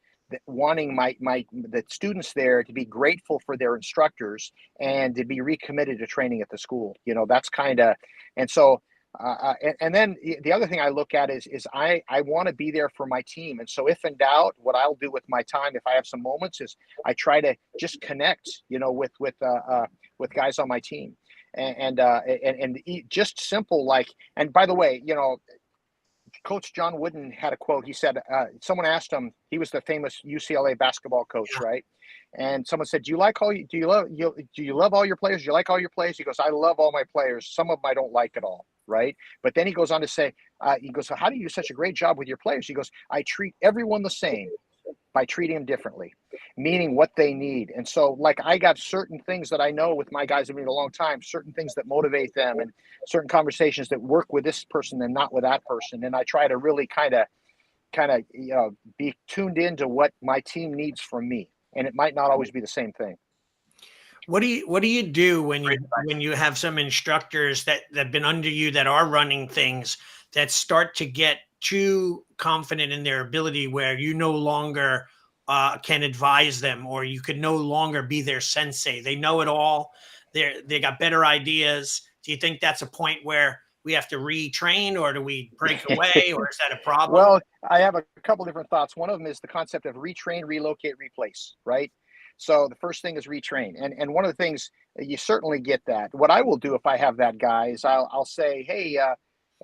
wanting the students there to be grateful for their instructors and to be recommitted to training at the school, that's kind of, and so and then the other thing I look at is I want to be there for my team. And so if in doubt, what I'll do with my time, if I have some moments, is I try to just connect, with guys on my team, and just simple, like, and by the way, Coach John Wooden had a quote. He said, someone asked him, he was the famous UCLA basketball coach, right? And someone said, do you love all your players? Do you like all your players? He goes, I love all my players. Some of them I don't like at all, right? But then he goes on to say, so how do you do such a great job with your players? He goes, I treat everyone the same by treating them differently, meaning what they need. And so, like, I got certain things that I know with my guys, I've been a long time, certain things that motivate them, and certain conversations that work with this person and not with that person. And I try to really kind of be tuned into what my team needs from me. And it might not always be the same thing. What do you do when you have some instructors that have been under you that are running things that start to get too confident in their ability, where you no longer can advise them, or you could no longer be their sensei. They know it all. They got better ideas. Do you think that's a point where we have to retrain, or do we break away, or is that a problem? Well, I have a couple different thoughts. One of them is the concept of retrain, relocate, replace, right? So the first thing is retrain. And one of the things, you certainly get that. What I will do if I have that guy is I'll say, hey,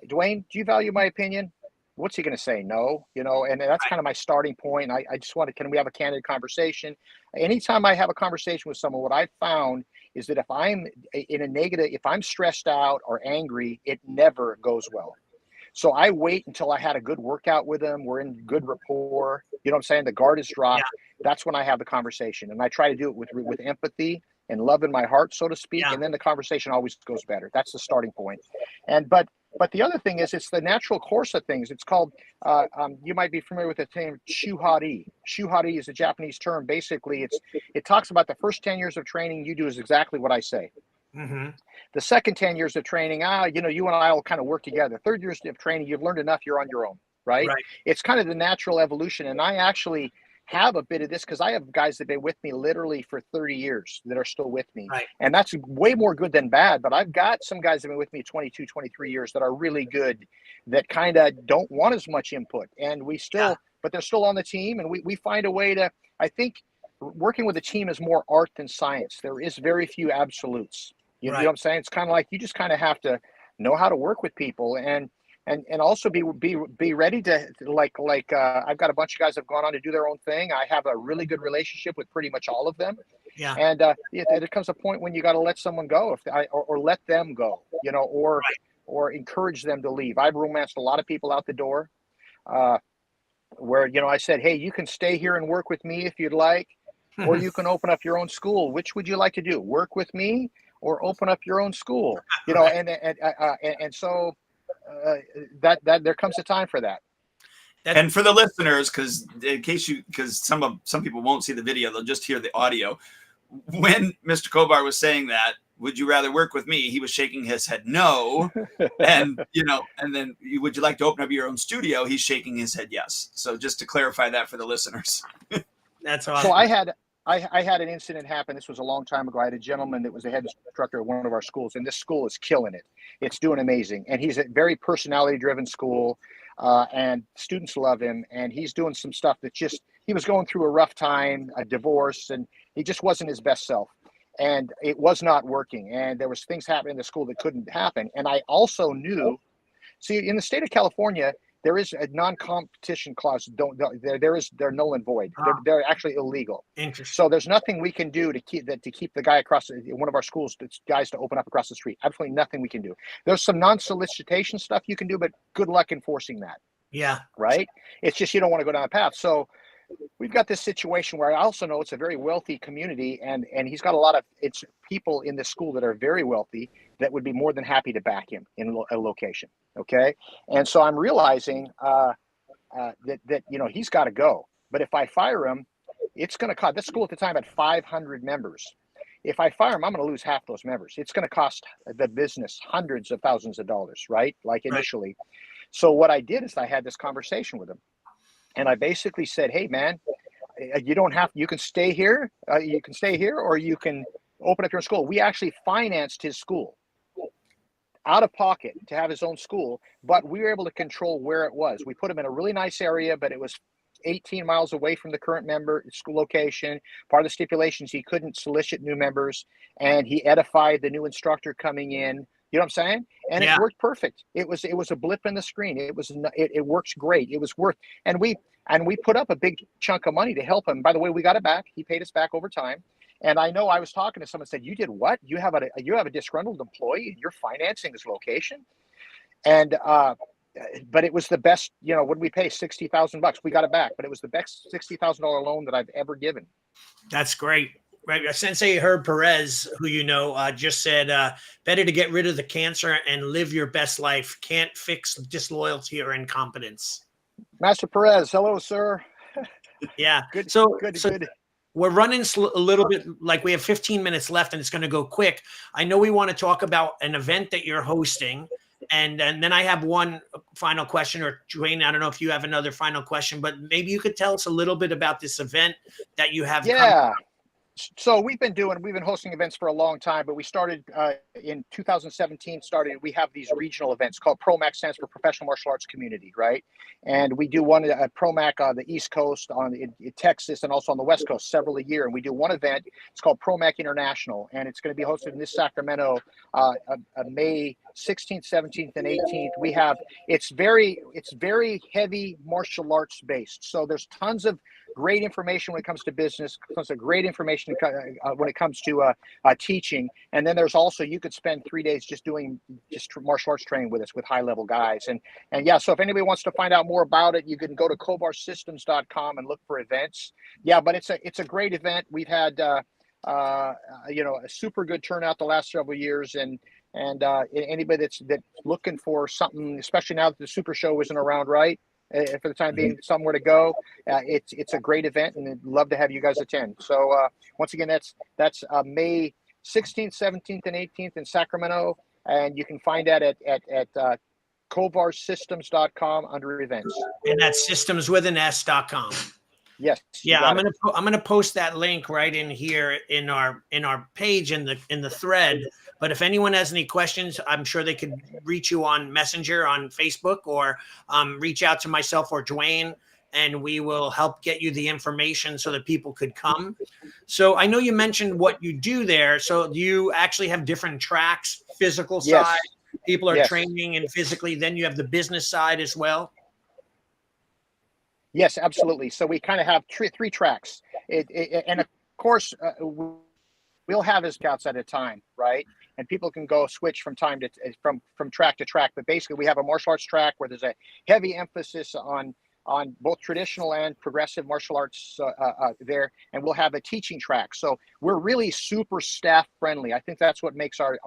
Dwayne, do you value my opinion? What's he going to say? No, and that's kind of my starting point. I just can we have a candid conversation? Anytime I have a conversation with someone, what I've found is that if I'm in a negative, if I'm stressed out or angry, it never goes well. So I wait until I had a good workout with them. We're in good rapport. You know what I'm saying? The guard is dropped. Yeah. That's when I have the conversation. And I try to do it with empathy and love in my heart, so to speak. Yeah. And then the conversation always goes better. That's the starting point. But the other thing is, it's the natural course of things. It's called, you might be familiar with the term shuhari. Shuhari is a Japanese term. Basically, it talks about the first 10 years of training you do is exactly what I say. Mm-hmm. The second 10 years of training, you and I will kind of work together. Third years of training, you've learned enough, you're on your own, right? It's kind of the natural evolution. And I actually have a bit of this because I have guys that have been with me literally for 30 years that are still with me. Right. And that's way more good than bad. But I've got some guys that have been with me 22, 23 years that are really good, that kind of don't want as much input. And but they're still on the team. And we find a way to, I think, working with a team is more art than science. There is very few absolutes. You know what I'm saying? It's kind of like you just kind of have to know how to work with people and also be ready to I've got a bunch of guys that have gone on to do their own thing. I have a really good relationship with pretty much all of them. Yeah. And there comes a point when you got to let someone go or let them go, or encourage them to leave. I've romanced a lot of people out the door where, I said, hey, you can stay here and work with me if you'd like, or you can open up your own school. Which would you like to do? Work with me or open up your own school? And so that there comes a time for that. And for the listeners, because some people won't see the video, they'll just hear the audio. When Mr. Kovar was saying that, would you rather work with me? He was shaking his head no, and then would you like to open up your own studio? He's shaking his head yes. So just to clarify that for the listeners. That's awesome. So I had an incident happen. This was a long time ago. I had a gentleman that was the head instructor at one of our schools, and this school is killing it. It's doing amazing. And he's a very personality-driven school, and students love him. And he's doing some stuff that he was going through a rough time, a divorce, and he just wasn't his best self. And it was not working. And there was things happening in the school that couldn't happen. And I also knew, in the state of California, there is a non-competition clause. They're null and void. They're actually illegal. So there's nothing we can do to keep the guy across one of our schools, guys to open up across the street. Absolutely nothing we can do. There's some non-solicitation stuff you can do, but good luck enforcing that. Yeah. Right. It's just you don't want to go down that path. So we've got this situation where I also know it's a very wealthy community, and he's got a lot of people in this school that are very wealthy that would be more than happy to back him in a location. Okay. And so I'm realizing that he's got to go. But if I fire him, it's going to cost. This school at the time had 500 members. If I fire him, I'm going to lose half those members. It's going to cost the business hundreds of thousands of dollars, right? Like initially. Right. So what I did is I had this conversation with him. And I basically said, hey, man, you can stay here. Or you can open up your school. We actually financed his school out of pocket to have his own school, but we were able to control where it was. We put him in a really nice area, but it was 18 miles away from the current member school location. Part of the stipulations, he couldn't solicit new members, and he edified the new instructor coming in. You know what I'm saying? And It worked perfect. It was a blip in the screen. It works great. It was worth, and we put up a big chunk of money to help him. By the way, we got it back. He paid us back over time. And I know I was talking to someone, said, you did what? You have a disgruntled employee and you're financing his location? And but it was the best, what did we pay? $60,000. We got it back, but it was the best $60,000 loan that I've ever given. That's great. Right. Sensei Herb Perez, who just said, better to get rid of the cancer and live your best life. Can't fix disloyalty or incompetence. Master Perez, hello, sir. Yeah. Good. We're running a little bit, like we have 15 minutes left and it's going to go quick. I know we want to talk about an event that you're hosting And then I have one final question, or Dwayne, I don't know if you have another final question, but maybe you could tell us a little bit about this event that you have coming. Yeah. So we've been hosting events for a long time, but we started in 2017. We have these regional events called ProMac, stands for Professional Martial Arts Community, right? And we do one at ProMac on the East Coast, in Texas, and also on the West Coast several a year. And we do one event. It's called ProMac International, and it's going to be hosted in this Sacramento, May 16th, 17th, and 18th. It's very heavy martial arts based. So there's tons of great information when it comes to business, tons of great information when it comes to teaching. And then there's also, you could spend 3 days just doing martial arts training with us with high level guys. And yeah, so if anybody wants to find out more about it, you can go to kovarsystems.com and look for events. Yeah, but it's a great event. We've had a super good turnout the last several years, and anybody that's looking for something, especially now that the Super Show isn't around, right? For the time being, somewhere to go. It's a great event, and I'd love to have you guys attend. So once again, that's May 16th, 17th, and 18th in Sacramento, and you can find that at kovarsystems.com under events. And that's systemswithans.com. Yes. Yeah, I'm gonna post that link right in here in our page in the thread. But if anyone has any questions, I'm sure they could reach you on Messenger on Facebook, or reach out to myself or Dwayne, and we will help get you the information so that people could come. So I know you mentioned what you do there. So do you actually have different tracks, physical Yes. side? People are Yes. training and physically. Then you have the business side as well. Yes, absolutely. So we kind of have three tracks, and of course we'll have as scouts at a time, right? And people can go switch from track to track. But basically, we have a martial arts track where there's a heavy emphasis on both traditional and progressive martial arts there, and we'll have a teaching track. So we're really super staff friendly. I think that's what makes our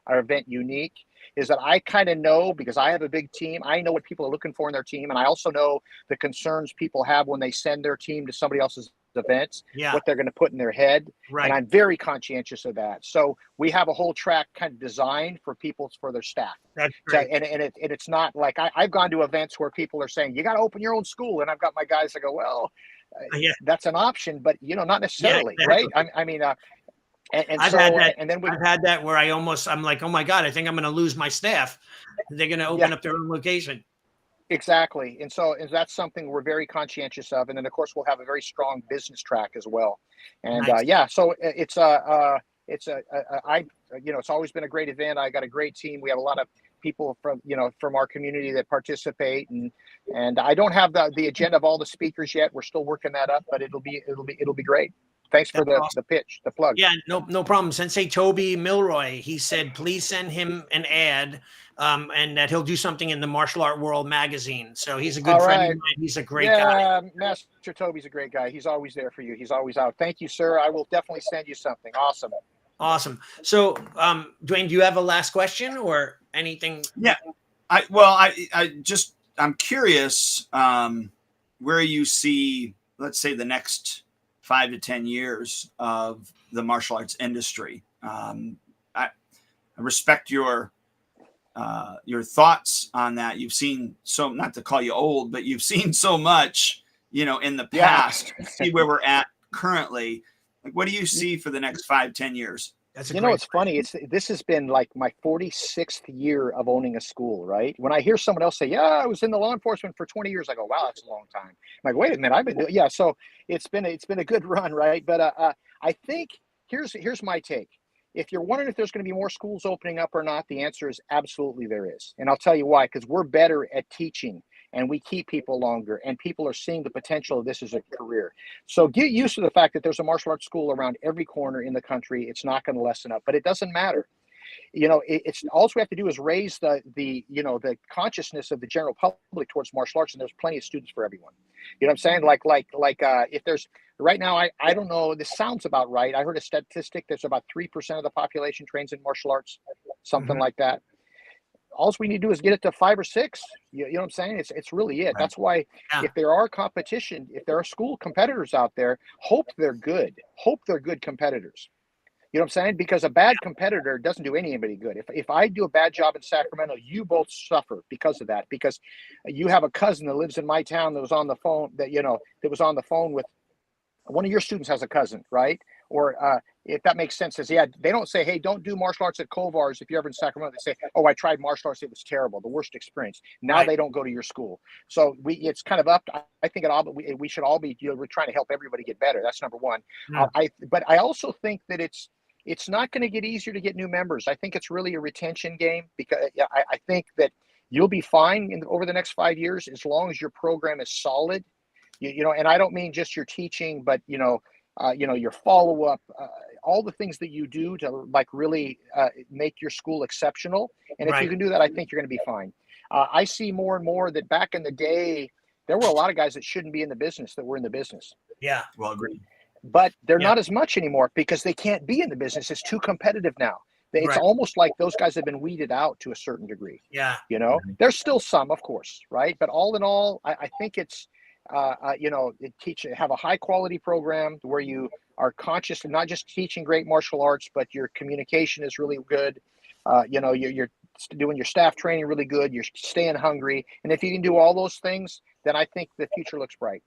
event unique, is that I kind of know, because I have a big team, I know what people are looking for in their team, and I also know the concerns people have when they send their team to somebody else's events, what they're going to put in their head. Right. And I'm very conscientious of that. So we have a whole track kind of designed for their staff. That's great. It's not like I've gone to events where people are saying, you got to open your own school. And I've got my guys that go, well, that's an option, but not necessarily. Yeah, exactly. Right. I mean, I've had that. And then I've had that where I'm like, oh my God, I think I'm going to lose my staff. They're going to open up their own location. Exactly. And that's something we're very conscientious of. And then of course we'll have a very strong business track as well. And nice. So it's always been a great event. I got a great team. We have a lot of people from our community that participate, and I don't have the agenda of all the speakers yet. We're still working that up, but it'll be great. Thanks for the pitch, the plug. Yeah, no problem. Sensei Toby Milroy, he said, please send him an ad, and that he'll do something in the Martial Art World magazine. So he's a good friend of mine. He's a great guy. Yeah, Master Toby's a great guy. He's always there for you. He's always out. Thank you, sir. I will definitely send you something. Awesome. So, Dwayne, do you have a last question or anything? Yeah. I'm curious where you see, let's say, the next 5 to 10 years of the martial arts industry. I respect your thoughts on that. You've seen not to call you old, but you've seen so much, in the past. See where we're at currently. Like, what do you see for the next 5-10 years? It's funny. This has been like my 46th year of owning a school, right? When I hear someone else say, yeah, I was in the law enforcement for 20 years, I go, wow, that's a long time. I'm like, wait a minute, I've been doing, so it's been a good run, right? But I think here's my take. If you're wondering if there's going to be more schools opening up or not, the answer is absolutely there is. And I'll tell you why, because we're better at teaching and we keep people longer, and people are seeing the potential of this as a career. So get used to the fact that there's a martial arts school around every corner in the country. It's not going to lessen up, but it doesn't matter. It's all we have to do is raise the consciousness of the general public towards martial arts, and there's plenty of students for everyone. You know what I'm saying? Like if there's right now, I don't know, this sounds about right. I heard a statistic. There's about 3% of the population trains in martial arts, something like that. All we need to do is get it to 5 or 6. You know what I'm saying? It's really it. Right. That's why if there are competition, if there are school competitors out there, hope they're good. Hope they're good competitors. You know what I'm saying? Because a bad competitor doesn't do anybody good. If I do a bad job in Sacramento, you both suffer because of that. Because you have a cousin that lives in my town that was on the phone that was on the phone with one of your students has a cousin, right? Or if that makes sense, says, yeah, they don't say, hey, don't do martial arts at Kovar's if you're ever in Sacramento. They say, oh, I tried martial arts, it was terrible, the worst experience. Now Right. they don't go to your school. So it's kind of up. I think we should all be, we're trying to help everybody get better. That's number one. But I also think that it's not going to get easier to get new members. I think it's really a retention game, because I think that you'll be fine over the next 5 years as long as your program is solid. And I don't mean just your teaching, but your follow up, all the things that you do to like really make your school exceptional. And if you can do that, I think you're going to be fine. I see more and more that back in the day, there were a lot of guys that shouldn't be in the business that were in the business. Yeah. Well, agreed. But they're not as much anymore because they can't be in the business. It's too competitive now. It's almost like those guys have been weeded out to a certain degree. Yeah. There's still some, of course, right? But all in all, I think it's, have a high quality program where you are conscious of not just teaching great martial arts, but your communication is really good. You're doing your staff training really good. You're staying hungry. And if you can do all those things, then I think the future looks bright.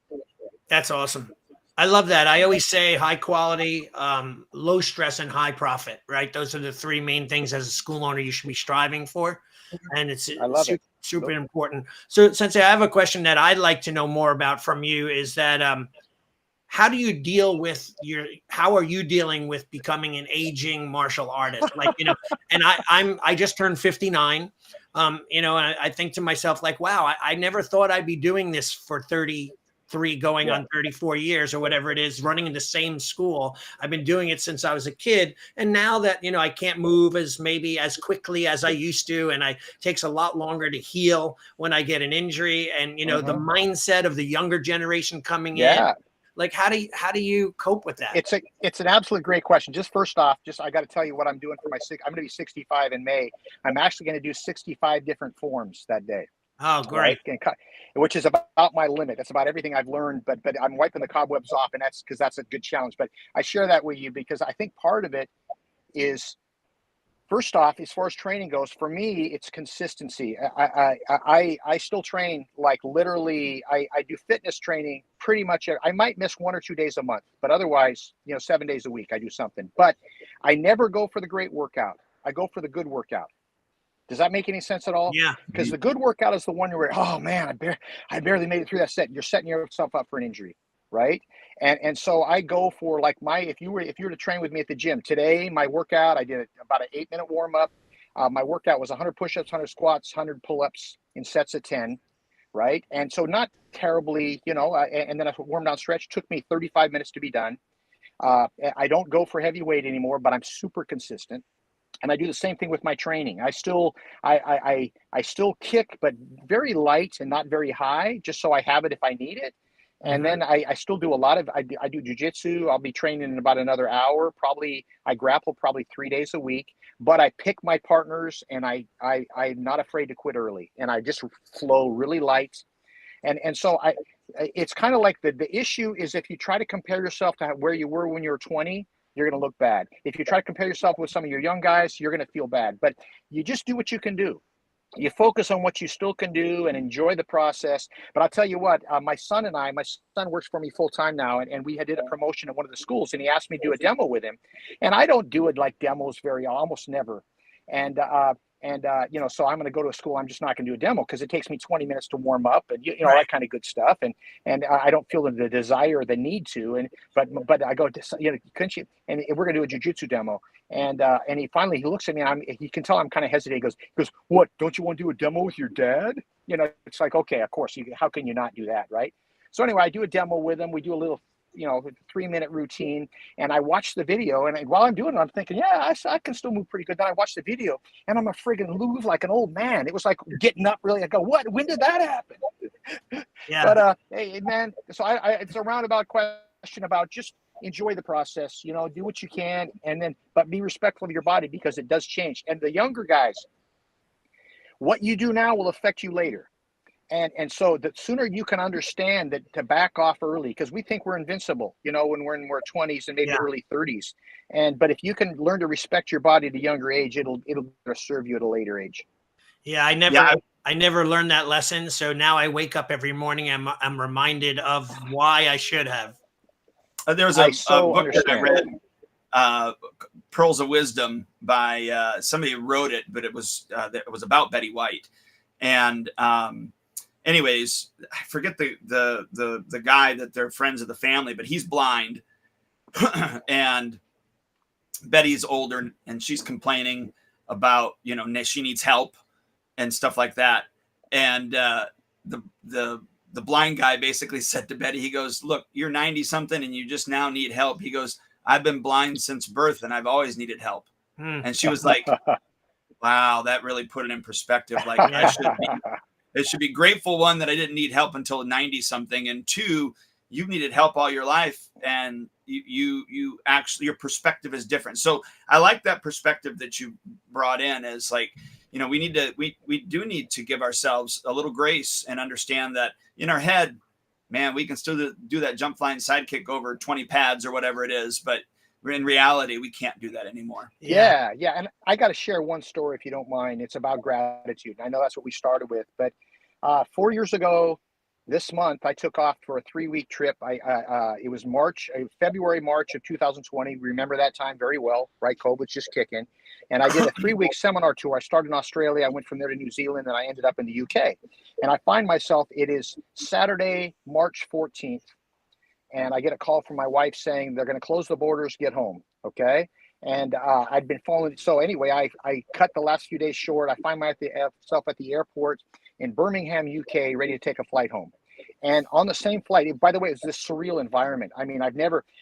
That's awesome. I love that. I always say high quality, low stress, and high profit, right? Those are the three main things as a school owner you should be striving for. And it's super important. So Sensei, I have a question that I'd like to know more about from you is that how are you dealing with becoming an aging martial artist? Like, and I just turned 59. And I think to myself, like, wow, I never thought I'd be doing this for 33 going on 34 years or whatever it is, running in the same school. I've been doing it since I was a kid. And now that, I can't move as quickly as I used to, and it takes a lot longer to heal when I get an injury. And, the mindset of the younger generation coming in, like, how do you cope with that? It's an absolute great question. Just first off, I got to tell you what I'm doing for I'm going to be 65 in May. I'm actually going to do 65 different forms that day. Oh, great. Right? Which is about my limit. That's about everything I've learned, but I'm wiping the cobwebs off, and that's because that's a good challenge. But I share that with you because I think part of it is, first off, as far as training goes, for me, it's consistency. I still train, like, literally, I do fitness training pretty much. I might miss 1 or 2 days a month, but otherwise, 7 days a week, I do something. But I never go for the great workout. I go for the good workout. Does that make any sense at all? Yeah. Because the good workout is the one where, oh man, I barely made it through that set. You're setting yourself up for an injury, right? And so I go for, like, if you were to train with me at the gym today, my workout, I did about an 8-minute warm up. My workout was 100 push-ups, 100 squats, 100 pull-ups in sets of 10, right? And so not terribly, and then a warm down stretch took me 35 minutes to be done. I don't go for heavy weight anymore, but I'm super consistent. And I do the same thing with my training. I still kick, but very light and not very high, just so I have it if I need it. And then I still do a lot of, I do jujitsu. I'll be training in about another hour. Probably I grapple probably 3 days a week, but I pick my partners, and I'm not afraid to quit early, and I just flow really light. And so it's kind of like the issue is, if you try to compare yourself to where you were when you were 20, you're going to look bad. If you try to compare yourself with some of your young guys, you're going to feel bad. But you just do what you can do. You focus on what you still can do and enjoy the process. But I'll tell you what, my son works for me full time now, and we did a promotion at one of the schools, and he asked me to do a demo with him. And I don't do it like demos almost never. And so I'm going to go to a school. I'm just not going to do a demo because it takes me 20 minutes to warm up and, all that kind of good stuff. And I don't feel the desire or the need to. But I go, couldn't you? And we're going to do a jujitsu demo. And he looks at me, and he can tell I'm kind of hesitating. He goes, what? Don't you want to do a demo with your dad? It's like, okay, of course. How can you not do that, right? So anyway, I do a demo with him. We do a little 3-minute routine, and I watch the video, and while I'm doing it, I'm thinking, I can still move pretty good. Then I watch the video, and I'm a friggin' move like an old man. It was like getting up really. I go, what? When did that happen? Yeah. But hey, man. So it's a roundabout question about just enjoy the process. Do what you can, but be respectful of your body, because it does change. And the younger guys, what you do now will affect you later. And so the sooner you can understand that to back off early, because we think we're invincible, when we're in our 20s and maybe Yeah. early 30s. But if you can learn to respect your body at a younger age, it'll serve you at a later age. Yeah, I never learned that lesson. So now I wake up every morning and I'm reminded of why I should have. There was a book that I read, Pearls of Wisdom, by somebody who wrote it, but it was about Betty White. And anyways, I forget the guy that they're friends of the family, but he's blind, and Betty's older, and she's complaining about she needs help and stuff like that. And the blind guy basically said to Betty, he goes, "Look, you're 90 something and you just now need help." He goes, "I've been blind since birth and I've always needed help." And she was like, wow, that really put it in perspective. Like, I should be grateful, one, that I didn't need help until 90 something, and two, you've needed help all your life, and you actually, your perspective is different. So I like that perspective that you brought in, as like, we do need to give ourselves a little grace and understand that in our head, man, we can still do that jump flying sidekick over 20 pads or whatever it is, but in reality, we can't do that anymore. Yeah. And I got to share one story, if you don't mind. It's about gratitude. I know that's what we started with, but 4 years ago this month, I took off for a 3-week trip. It was February, March of 2020. Remember that time very well, right? COVID's just kicking. And I did a 3-week seminar tour. I started in Australia. I went from there to New Zealand, and I ended up in the UK. And I find myself, it is Saturday, March 14th. And I get a call from my wife saying they're going to close the borders, get home. Okay. And I'd been following. So anyway, I cut the last few days short. I find myself at the airport in Birmingham, UK, ready to take a flight home. And on the same flight, by the way, it's this surreal environment. I mean,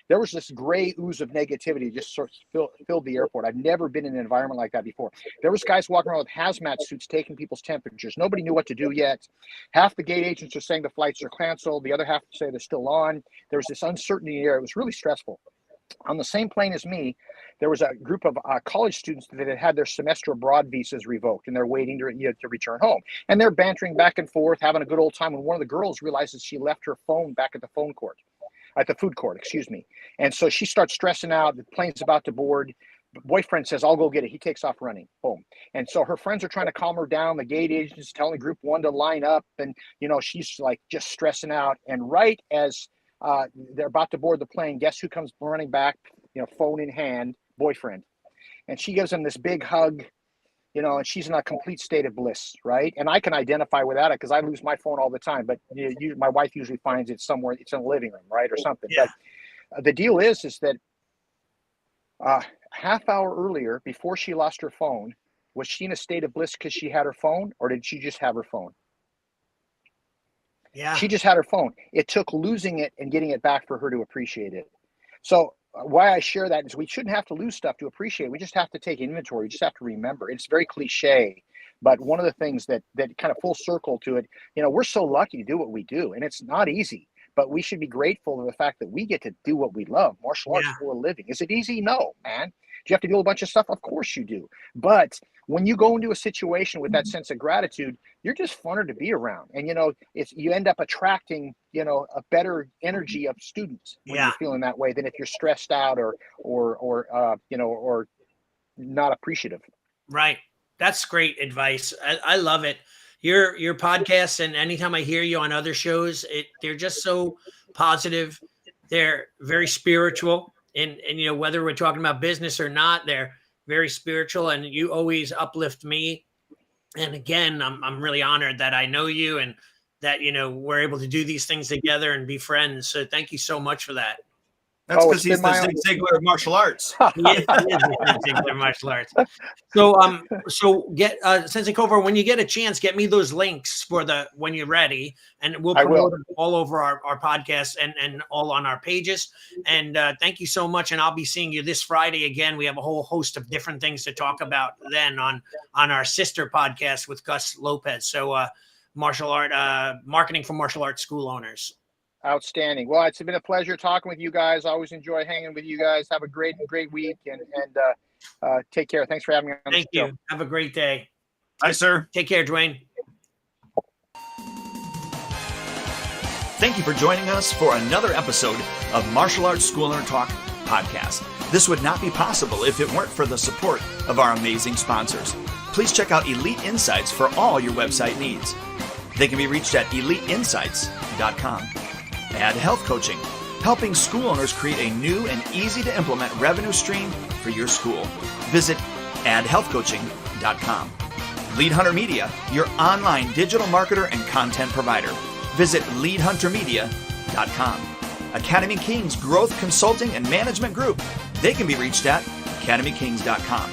there was this gray ooze of negativity just sort of filled the airport. I've never been in an environment like that before. There was guys walking around with hazmat suits taking people's temperatures. Nobody knew what to do yet. Half the gate agents are saying the flights are canceled. The other half say they're still on. There was this uncertainty in the air. It was really stressful. On the same plane as me, there was a group of college students that had had their semester abroad visas revoked, and they're waiting to return home. And they're bantering back and forth, having a good old time. And one of the girls realizes she left her phone back at the food court, excuse me. And so she starts stressing out. The plane's about to board. Boyfriend says, "I'll go get it." He takes off running. Boom. And so her friends are trying to calm her down. The gate agents telling group one to line up, and she's like just stressing out. And right as they're about to board the plane, guess who comes running back, phone in hand? Boyfriend. And she gives him this big hug, and she's in a complete state of bliss, right? And I can identify with that because I lose my phone all the time, but my wife usually finds it somewhere. It's in the living room, right, or something. Yeah. But the deal is that half hour earlier, before she lost her phone, was she in a state of bliss because she had her phone, or did she just have her phone? Yeah. She just had her phone. It took losing it and getting it back for her to appreciate it. So why I share that is we shouldn't have to lose stuff to appreciate. We just have to take inventory. We just have to remember. It's very cliche, but one of the things that kind of full circle to it, we're so lucky to do what we do, and it's not easy, but we should be grateful for the fact that we get to do what we love. Martial arts for a living. Is it easy? No, man. Do you have to do a bunch of stuff? Of course you do. But when you go into a situation with that sense of gratitude, you're just funner to be around. And, you end up attracting, a better energy of students when you're feeling that way than if you're stressed out or not appreciative. Right. That's great advice. I love it. Your podcasts, and anytime I hear you on other shows, they're just so positive. They're very spiritual. And whether we're talking about business or not, they're very spiritual, and you always uplift me. And again, I'm really honored that I know you and that, we're able to do these things together and be friends. So thank you so much for that. That's because he's the Zig Ziglar of martial arts. He is the Zig Ziglar of martial arts. So get Sensei Kovar, when you get a chance, get me those links when you're ready, and we'll promote them all over our podcast and all on our pages. And thank you so much. And I'll be seeing you this Friday again. We have a whole host of different things to talk about then on our sister podcast with Gus Lopez. So marketing for martial arts school owners. Outstanding. Well, it's been a pleasure talking with you guys. I always enjoy hanging with you guys. Have a great week, and take care. Thanks for having me on the show. Thank you. Have a great day. Bye, sir. Take care, Dwayne. Thank you for joining us for another episode of Martial Arts School Owner Talk podcast. This would not be possible if it weren't for the support of our amazing sponsors. Please check out Elite Insights for all your website needs. They can be reached at eliteinsights.com. Add Health Coaching, helping school owners create a new and easy to implement revenue stream for your school. Visit addhealthcoaching.com. Lead Hunter Media, your online digital marketer and content provider. Visit leadhuntermedia.com. Academy Kings Growth Consulting and Management Group. They can be reached at academykings.com.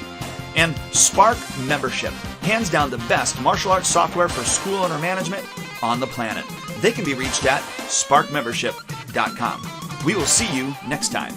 And Spark Membership, hands down the best martial arts software for school owner management on the planet. They can be reached at sparkmembership.com. We will see you next time.